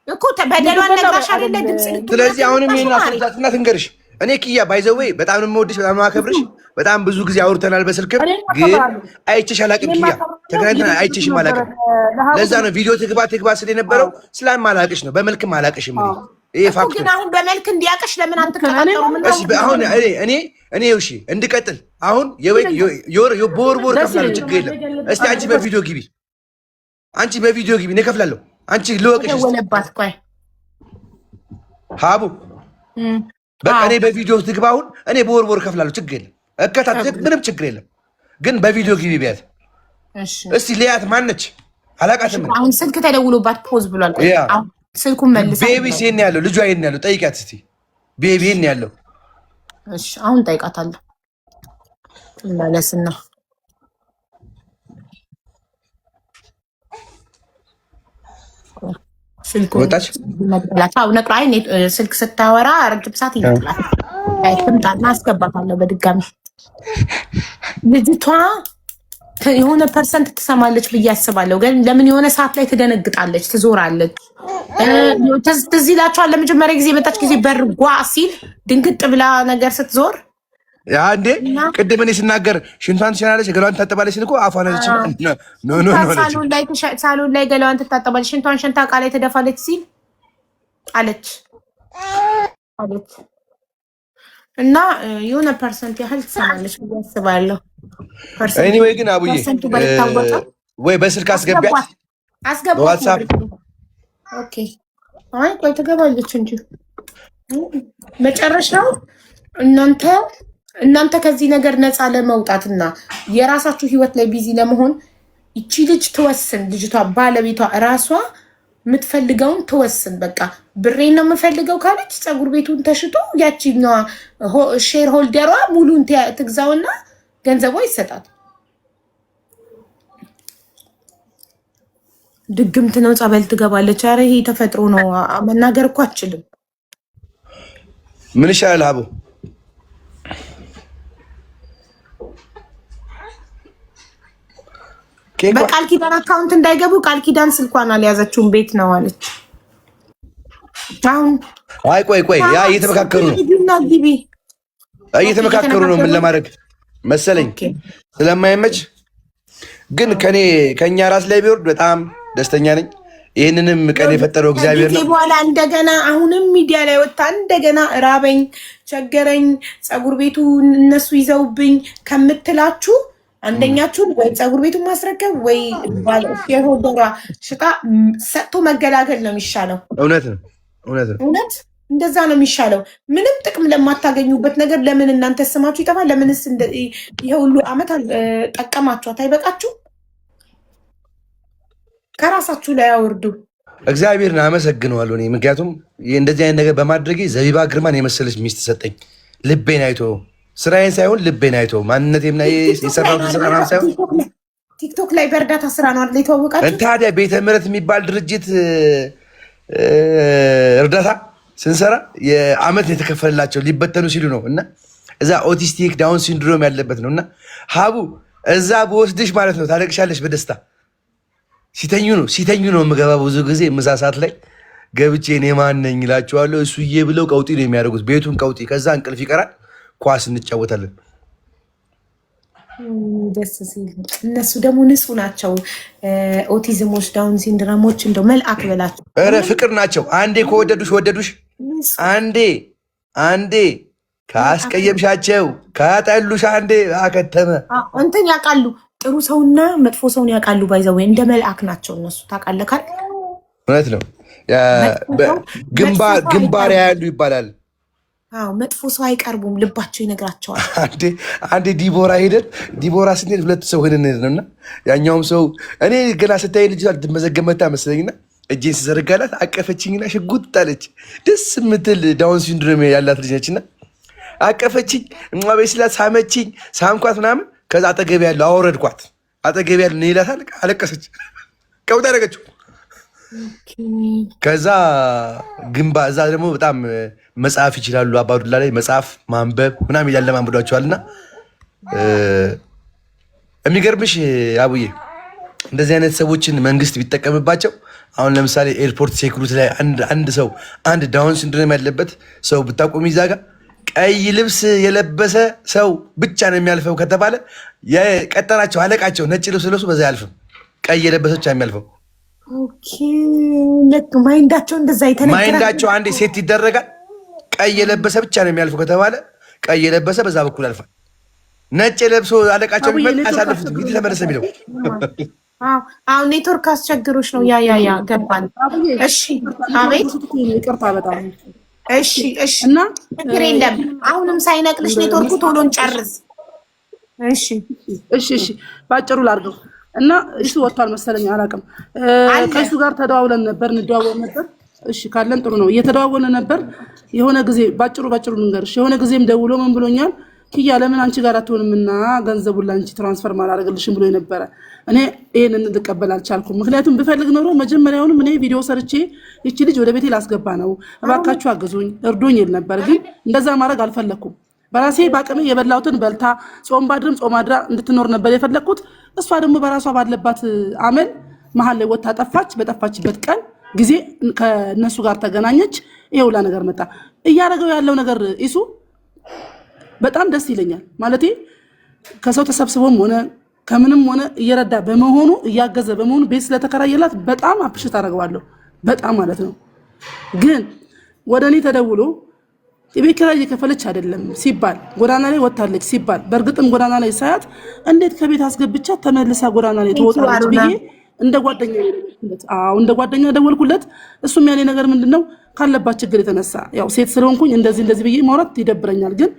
Speaker 2: እኮ ተበደሏን ነግራሽ አይደለ ድምጽ ልትሉ።
Speaker 3: ስለዚህ አሁንም ይሄን አስረዳትና ትንገርሽ። እኔ ኪያ ባይዘዌ በጣም ነው የምወድሽ፣ በጣም ማከብርሽ። በጣም ብዙ ጊዜ አውርተናል በስልክም፣ ግን አይቼሽ አላቅም። ኪያ ተገናኝተን አይቼሽም አላቅም። ለዛ ነው ቪዲዮ ትግባ ስለነበረው ስለማላቅሽ ነው። በመልክም አላቅሽም። ይሄ ፋክት
Speaker 2: ግን አሁን በመልክ እንዲያቅሽ ለምን አትከታተሉም?
Speaker 3: አሁን እኔ እሺ እንድቀጥል አሁን ቦር ከፍላለሁ፣ ችግር የለም። እስቲ አንቺ በቪዲዮ ግቢ፣ እኔ ከፍላለሁ። አንቺ ልወቅሽ
Speaker 2: ደወለባት። ቆይ
Speaker 3: ሀቡ በቃ እኔ በቪዲዮ ትግባ። አሁን እኔ ቦር ከፍላለሁ፣ ችግር የለም። እከታተል፣ ምንም ችግር የለም። ግን በቪዲዮ ግቢ ቢያት። እስቲ ሊያት ማነች? አላቃትም።
Speaker 2: አሁን ስልክ ተደውሎባት ፖዝ ብሏል። አሁን ስልኩን መልሳ
Speaker 3: ቤቢ ሲን ያለው ልጇ ይሄን ያለው ጠይቃት እስቲ። ቤቢ ይሄን ያለው
Speaker 2: እሺ፣ አሁን ጠይቃታለሁ። ለለስና ስልኩ ወጣች ነቅላታው ነቅላይ ስልክ ስታወራ ረጅም ሰዓት ይነቅላል። አይተምጣና አስገባታለሁ በድጋሚ። ልጅቷ የሆነ ፐርሰንት ትሰማለች ብዬ አስባለሁ። ግን ለምን የሆነ ሰዓት ላይ ትደነግጣለች፣ ትዞራለች። ትዝ ይላችኋል ለመጀመሪያ ጊዜ የመጣች ጊዜ በር ጓ ሲል ድንግጥ ብላ ነገር ስትዞር
Speaker 3: እንዴ ቅድም እኔ ስናገር ሽንቷን ትሸናለች፣ ገላዋን ትታጠባለች። እኮ አፏን አለች።
Speaker 2: ሳሎን ላይ ገላዋን ትታጠባለች፣ ሽንቷን ሸንታ ዕቃ ላይ ትደፋለች ሲል አለች እና የሆነ ፐርሰንት ያህል ትሰማለች ብዬ አስባለሁ።
Speaker 3: ኤኒዌይ ግን አቡዬ ወይ በስልክ አስገቢያት፣ በዋትሳፕ
Speaker 2: ኦኬ። አይ ቆይ ትገባለች እንጂ መጨረሻው እናንተ ከዚህ ነገር ነፃ ለመውጣትና የራሳችሁ ህይወት ላይ ቢዚ ለመሆን ይቺ ልጅ ትወስን። ልጅቷ ባለቤቷ እራሷ የምትፈልገውን ትወስን። በቃ ብሬን ነው የምፈልገው ካለች ፀጉር ቤቱን ተሽጦ ያቺኛዋ ሼር ሆልደሯ ሙሉን ትግዛውና ገንዘቧ ይሰጣል። ድግምት ነው፣ ጸበል ትገባለች። ኧረ ይሄ ተፈጥሮ ነው። መናገር እኮ አችልም።
Speaker 3: ምን ይሻላል አቡ?
Speaker 2: በቃል ኪዳን አካውንት እንዳይገቡ ቃል ኪዳን ስልኳን አልያዘችውም፣ ቤት ነው አለች። አሁን
Speaker 3: አይ ቆይ ያ እየተመካከሩ ነው ምን ለማድረግ መሰለኝ ስለማይመች፣ ግን ከኛ ራስ ላይ ቢወርድ በጣም ደስተኛ ነኝ። ይህንንም ቀን የፈጠረው እግዚአብሔር ነው።
Speaker 2: በኋላ እንደገና አሁንም ሚዲያ ላይ ወጣ እንደገና ራበኝ፣ ቸገረኝ፣ ፀጉር ቤቱ እነሱ ይዘውብኝ ከምትላችሁ አንደኛችሁን ወይ ፀጉር ቤቱን ማስረከብ ወይ የሆደሯ ሽጣ ሰጥቶ መገላገል ነው የሚሻለው። እውነት እንደዛ ነው የሚሻለው። ምንም ጥቅም ለማታገኙበት ነገር ለምን እናንተ ስማችሁ ይጠፋል? ለምንስ ይሄ ሁሉ አመት ጠቀማችኋት? አይበቃችሁ? ከራሳችሁ ላይ አውርዱ።
Speaker 3: እግዚአብሔርን አመሰግነዋለሁ። እኔ ምክንያቱም እንደዚህ አይነት ነገር በማድረጌ ዘቢባ ግርማን የመሰለች ሚስት ሰጠኝ። ልቤን አይቶ ስራዬን ሳይሆን ልቤን አይቶ ማንነቴም ላይ የሰራሁትን ስራ ሳይሆን
Speaker 2: ቲክቶክ ላይ በእርዳታ ስራ ነው አይደል የተዋወቃችሁ?
Speaker 3: ታዲያ ቤተ ምህረት የሚባል ድርጅት እርዳታ ስንሰራ የአመት የተከፈለላቸው ሊበተኑ ሲሉ ነው። እና እዛ ኦቲስቲክ ዳውን ሲንድሮም ያለበት ነው። እና ሀቡ እዛ በወስድሽ ማለት ነው ታለቅሻለሽ በደስታ። ሲተኙ ነው የምገባ። ብዙ ጊዜ ምሳ ሰዓት ላይ ገብቼ እኔ ማን ነኝ እላቸዋለሁ። እሱዬ ብለው ቀውጢ ነው የሚያደርጉት፣ ቤቱን ቀውጢ። ከዛ እንቅልፍ ይቀራል፣ ኳስ እንጫወታለን።
Speaker 2: ደስ ሲል እነሱ ደግሞ ንጹህ ናቸው። ኦቲዝሞች፣ ዳውን ሲንድሮሞች እንደው መልአክ በላቸው።
Speaker 3: ኧረ ፍቅር ናቸው። አንዴ ከወደዱሽ ወደዱሽ። አንዴ ካስቀየምሻቸው ካጠሉሽ አንዴ አከተመ።
Speaker 2: እንትን ያውቃሉ፣ ጥሩ ሰውና መጥፎ ሰውን ያውቃሉ። ባይዘው እንደ መልአክ ናቸው እነሱ። ታውቃለህ ካል
Speaker 3: እውነት ነው። ግንባር ያያሉ ይባላል።
Speaker 2: አዎ መጥፎ ሰው አይቀርቡም፣ ልባቸው ይነግራቸዋል።
Speaker 3: አንዴ ዲቦራ ሄደን ዲቦራ ስንሄድ 2 ሰው ሆነን ነውና ያኛውም ሰው እኔ ገና ስታይ ልጅ ልትመዘገብ መጣ መሰለኝና እጄን ስዘረጋላት አቀፈችኝና ሽጉጥ አለች። ደስ የምትል ዳውን ሲንድሮም ያላት ልጅ ነችና አቀፈችኝ። እማቤ ስላት ሳመችኝ፣ ሳምኳት ምናምን። ከዛ አጠገብ ያለው አወረድኳት። አጠገብ ያለው ነው ይላታል። አለቀሰች፣ ቀውጣ አደረገችው። ከዛ ግንባ እዛ ደግሞ በጣም መጽሐፍ ይችላሉ። አባዱላ ላይ መጽሐፍ ማንበብ ምናምን ያለ ማንበዷቸዋልና የሚገርምሽ አቡዬ እንደዚህ አይነት ሰዎችን መንግስት ቢጠቀምባቸው አሁን ለምሳሌ ኤርፖርት ሴኩሪቲ ላይ አንድ ሰው አንድ ዳውን ሲንድሮም ያለበት ሰው ብታቆሚ እዛ ጋ ቀይ ልብስ የለበሰ ሰው ብቻ ነው የሚያልፈው ከተባለ የቀጠራቸው አለቃቸው ነጭ ልብስ ለብሱ በዛ ያልፍም ቀይ የለበሰ ብቻ የሚያልፈው።
Speaker 2: ኦኬ ማይንዳቸው እንደዛ ይተነገራል።
Speaker 3: ማይንዳቸው አንዴ ሴት ይደረጋል። ቀይ የለበሰ ብቻ ነው የሚያልፈው ከተባለ ቀይ የለበሰ በዛ በኩል ያልፋል። ነጭ ለብሶ አለቃቸው ቢመጣ ያሳልፉት ቢት ተመለሰ የሚለው
Speaker 2: አሁን ኔትወርክ አስቸግሮች ነው። ያ ገባን። እሺ አቤት
Speaker 1: ይቅርታ በጣም
Speaker 2: እሺ እና ችግር የለም። አሁንም ሳይነቅልሽ ኔትወርኩ ቶሎ እንጨርስ። እሺ
Speaker 1: ባጭሩ ላድርገው እና እሱ ወጥቷል መሰለኝ አላውቅም። ከእሱ ጋር ተደዋውለን ነበር እንደዋወል ነበር። እሺ ካለን ጥሩ ነው። እየተደዋወልን ነበር። የሆነ ጊዜ ባጭሩ ልንገርሽ። የሆነ ጊዜም ደውሎ ምን ብሎኛል፣ ኪያ ለምን አንቺ ጋር አትሆንምና ገንዘቡን ላንቺ ትራንስፈር ማላደርግልሽም ብሎ ነበረ። እኔ ይሄንን ልቀበል አልቻልኩም። ምክንያቱም ብፈልግ ኖሮ መጀመሪያውንም እኔ ቪዲዮ ሰርቼ ይቺ ልጅ ወደ ቤቴ ላስገባ ነው እባካችሁ አግዙኝ እርዱኝ ይል ነበር። ግን እንደዛ ማድረግ አልፈለኩም። በራሴ ባቀመ የበላውትን በልታ ጾም ባድርም ጾም አድራ እንድትኖር ነበር የፈለኩት። እሷ ደግሞ በራሷ ባለባት አመል መሀል ላይ ወጣ ጠፋች። በጠፋችበት ቀን ጊዜ ከነሱ ጋር ተገናኘች። ይሄውላ ነገር መጣ። እያደረገው ያለው ነገር ኢሱ በጣም ደስ ይለኛል። ማለቴ ከሰው ተሰብስቦም ሆነ ከምንም ሆነ እየረዳ በመሆኑ እያገዘ በመሆኑ ቤት ስለተከራየላት በጣም አፕሽት አደርገዋለሁ። በጣም ማለት ነው። ግን ወደ እኔ ተደውሎ የቤት ኪራይ እየከፈለች አይደለም ሲባል ጎዳና ላይ ወጣለች ሲባል በእርግጥም ጎዳና ላይ ሳያት እንዴት ከቤት አስገብቻት ተመልሳ ጎዳና ላይ ትወጣለች ብዬ እንደ ጓደኛ ደወልኩለት። እሱም ያኔ ነገር ምንድነው ካለባት ችግር የተነሳ ያው ሴት ስለሆንኩኝ እንደዚህ ብዬ ማውራት ይደብረኛል። ግን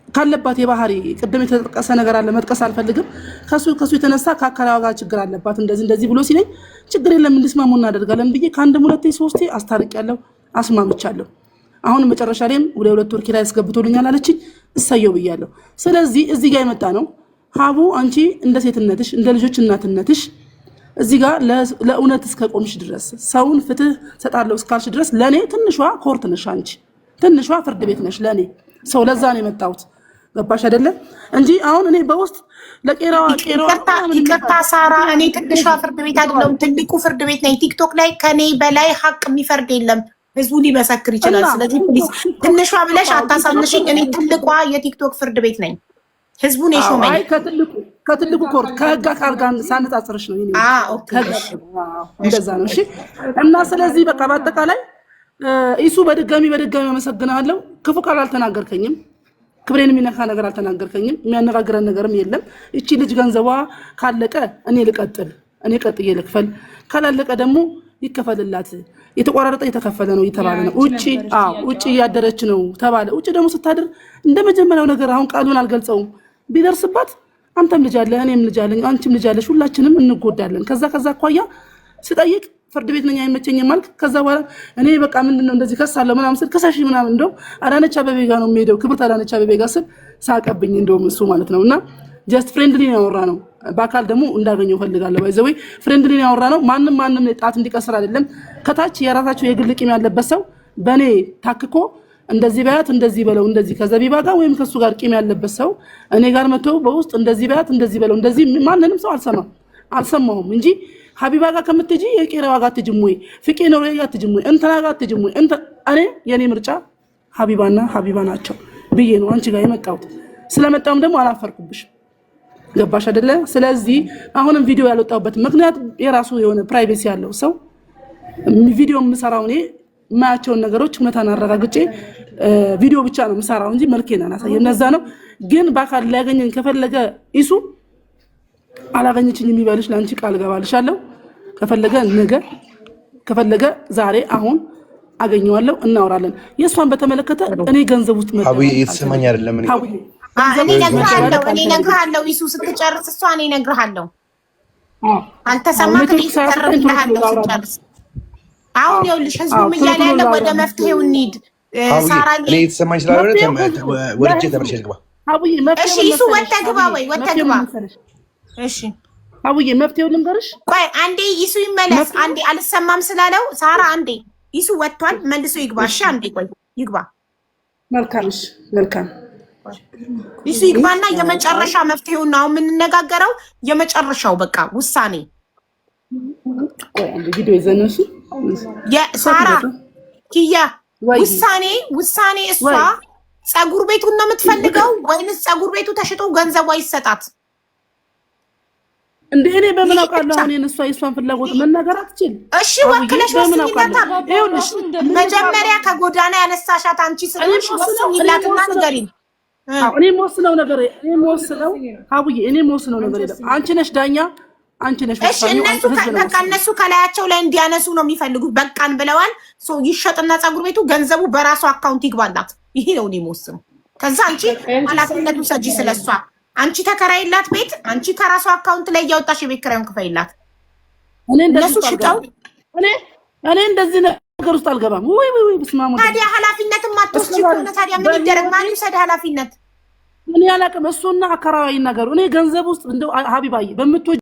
Speaker 1: ካለባት የባህሪ ቅድም የተጠቀሰ ነገር አለ መጥቀስ አልፈልግም። ከሱ የተነሳ ከአካላዋ ጋር ችግር አለባት እንደዚህ ብሎ ሲለኝ ችግር የለም እንድስማሙ እናደርጋለን ብዬ ከአንድም 2 3 አስታርቂያለሁ፣ አስማምቻለሁ። አሁን መጨረሻ ላይም 2 ወር ኪራይ አስገብቶልኛል አለችኝ። እሰየው ብያለሁ። ስለዚህ እዚህ ጋር የመጣ ነው ሀቡ አንቺ እንደ ሴትነትሽ እንደ ልጆች እናትነትሽ እዚህ ጋር ለእውነት እስከቆምሽ ድረስ ሰውን ፍትህ ሰጣለሁ እስካልሽ ድረስ ለኔ ትንሿ ኮርት ነሽ፣ አንቺ ትንሿ ፍርድ ቤት ነሽ ለኔ ሰው። ለዛ ነው የመጣሁት። ገባሽ አይደለ? እንጂ አሁን እኔ በውስጥ ለቄራዋ
Speaker 2: ይቅርታ ሳራ፣ እኔ ትንሿ ፍርድ ቤት አይደለም ትልቁ ፍርድ ቤት ነኝ። ቲክቶክ ላይ ከኔ በላይ ሀቅ የሚፈርድ የለም። ህዝቡ ሊመሰክር ይችላል። ስለዚህ ፕሊዝ ትንሿ ብለሽ አታሳንሽኝ። እኔ ትልቋ የቲክቶክ ፍርድ ቤት ነኝ። ህዝቡን የሾመኝ
Speaker 1: ከትልቁ ኮርት ከህግ አካል ጋር ሳነጻጽርሽ ነው። እንደዛ ነው። እሺ። እና ስለዚህ በቃ በአጠቃላይ ኢሱ በድጋሚ አመሰግናለሁ። ክፉ ቃል አልተናገርከኝም። ክብሬን የሚነካ ነገር አልተናገርከኝም። የሚያነጋግረን ነገርም የለም። እቺ ልጅ ገንዘቧ ካለቀ እኔ ቀጥዬ ልክፈል፣ ካላለቀ ደግሞ ይከፈልላት። የተቆራረጠ የተከፈለ ነው እየተባለ ነው። ውጭ እያደረች ነው ተባለ። ውጭ ደግሞ ስታድር እንደ መጀመሪያው ነገር አሁን ቃሉን አልገልጸውም ቢደርስባት አንተም ልጅ አለ እኔም ልጅ አለኝ አንቺም ልጅ አለሽ ሁላችንም እንጎዳለን። ከዛ አኳያ ስጠይቅ ፍርድ ቤት ነኝ አይመቸኝም ማለት ከዛ በኋላ እኔ በቃ ምንድነው እንደዚህ ከሳለሁ ምናምን ስል ከሳሽ ምናምን እንደው አዳነች አበቤ ጋር ነው የሚሄደው ክብርት አዳነች አበቤ ጋር ስል ሳቀብኝ እንደውም እሱ ማለት ነውና ጀስት ፍሬንድሊ ያወራ ነው። በአካል ደግሞ እንዳገኘው ፈልጋለሁ። ባይዘው ፍሬንድሊ ያወራ ነው። ማንም ጣት እንዲቀስር አይደለም። ከታች የራሳቸው የግል ቂም ያለበት ሰው በኔ ታክኮ እንደዚህ ባያት እንደዚህ በለው እንደዚህ ከዘቢባ ጋር ወይም ከሱ ጋር ቂም ያለበት ሰው እኔ ጋር መጥቶ በውስጥ እንደዚህ ባያት እንደዚህ በለው እንደዚህ ማንንም ሰው አልሰማሁም እንጂ ሀቢባ ጋር ከምትጂ የቄራዋ ጋር ትጅም ወይ ፍቄ ነው ጋር ትጅም ወይ እንትና ጋር ትጅም ወይ እኔ የኔ ምርጫ ሀቢባ ናቸው ብዬ ነው አንቺ ጋር የመጣሁት። ስለመጣም ደግሞ አላፈርኩብሽ። ገባሽ አይደለ? ስለዚህ አሁንም ቪዲዮ ያልወጣሁበት ምክንያት የራሱ የሆነ ፕራይቬሲ ያለው ሰው ቪዲዮ የምሰራው እኔ ማያቸውን ነገሮች እውነታን አረጋግጬ ቪዲዮ ብቻ ነው የምሰራው እንጂ መልኬን አላሳየም። ነዛ ነው። ግን በአካል ሊያገኘኝ ከፈለገ ኢሱ አላገኘችኝ የሚበልሽ ለአንቺ ቃል ገባልሻለሁ። ከፈለገ ነገ ከፈለገ ዛሬ አሁን አገኘዋለሁ፣ እናወራለን። የእሷን በተመለከተ እኔ ገንዘብ ውስጥ
Speaker 3: ሀቡዬ የተሰማኝ አይደለም።
Speaker 2: እኔ እነግርሃለሁ ይሱ ስትጨርስ እሷ እኔ እነግርሃለሁ። አልተሰማክም? ስትጨርስ አሁን ይኸውልሽ ህዝቡም እያለ ያለው ወደ መፍትሄው እንሂድ።
Speaker 3: እኔ የተሰማኝ ስላልሆነ ወርጄ ተመልሼ ልግባ።
Speaker 2: እሺ ይሱ ወጥተህ ግባ፣ ወይ ወጥተህ ግባ። እሺ
Speaker 1: አቡዬ መፍትሄው ልንገርሽ።
Speaker 2: ቆይ አንዴ ይሱ ይመለስ። አንዴ አልሰማም ስላለው ሳራ አንዴ ይሱ ወጥቷል፣ መልሶ ይግባ። እሺ አንዴ ቆይ ይግባ።
Speaker 1: መልካም እሺ፣ መልካም
Speaker 2: ይሱ ይግባና የመጨረሻ መፍትሄው ነው የምንነጋገረው። የመጨረሻው በቃ ውሳኔ
Speaker 1: ቆይ አንዴ ቪዲዮ ይዘነሱ
Speaker 2: የሳራ ኪያ ውሳኔ እሷ ፀጉር ቤቱን ነው የምትፈልገው ወይንስ ፀጉር ቤቱ ተሽጦ ገንዘቧ ይሰጣት?
Speaker 1: እንዴ እኔ በምን አውቃለሁ? እኔን እሷ የሷን ፍላጎት መናገር አትችል።
Speaker 2: እሺ ወክለሽ ወስኝላታ። ይኸውልሽ መጀመሪያ ከጎዳና ያነሳሻት አንቺ ስለሆንሽ ወስኝላትና ንገሪኝ።
Speaker 1: እኔ የምወስነው ነገር አቡዬ እኔ የምወስነው ነገር የለም። አንቺ ነሽ ዳኛ፣ አንቺ ነሽ።
Speaker 2: እሺ እነሱ ከላያቸው ላይ እንዲያነሱ ነው የሚፈልጉት። በቃን ብለዋል። ይሸጥና ፀጉር ቤቱ ገንዘቡ በራሱ አካውንት ይግባላት። ይሄ ነው እኔ የምወስነው። ከዛ አንቺ ኃላፊነቱ ሰጂ ስለሷ አንቺ ተከራይላት ቤት፣ አንቺ ከራሱ አካውንት ላይ እያወጣሽ የቤት ኪራዩን ክፈይላት። እነሱ ሽጠው
Speaker 1: እኔ እንደዚህ ነገር ውስጥ አልገባም። ወይ ብስማሙ።
Speaker 2: ታዲያ ኃላፊነትም አትወስጂ ከሆነ ታዲያ ምን ይደረግ? ማን ይውሰድ ኃላፊነት?
Speaker 1: እኔ አላውቅም። እሱና አከራዋይ ነገሩ እኔ ገንዘብ ውስጥ እንደው ሀቢባዬ በምትወ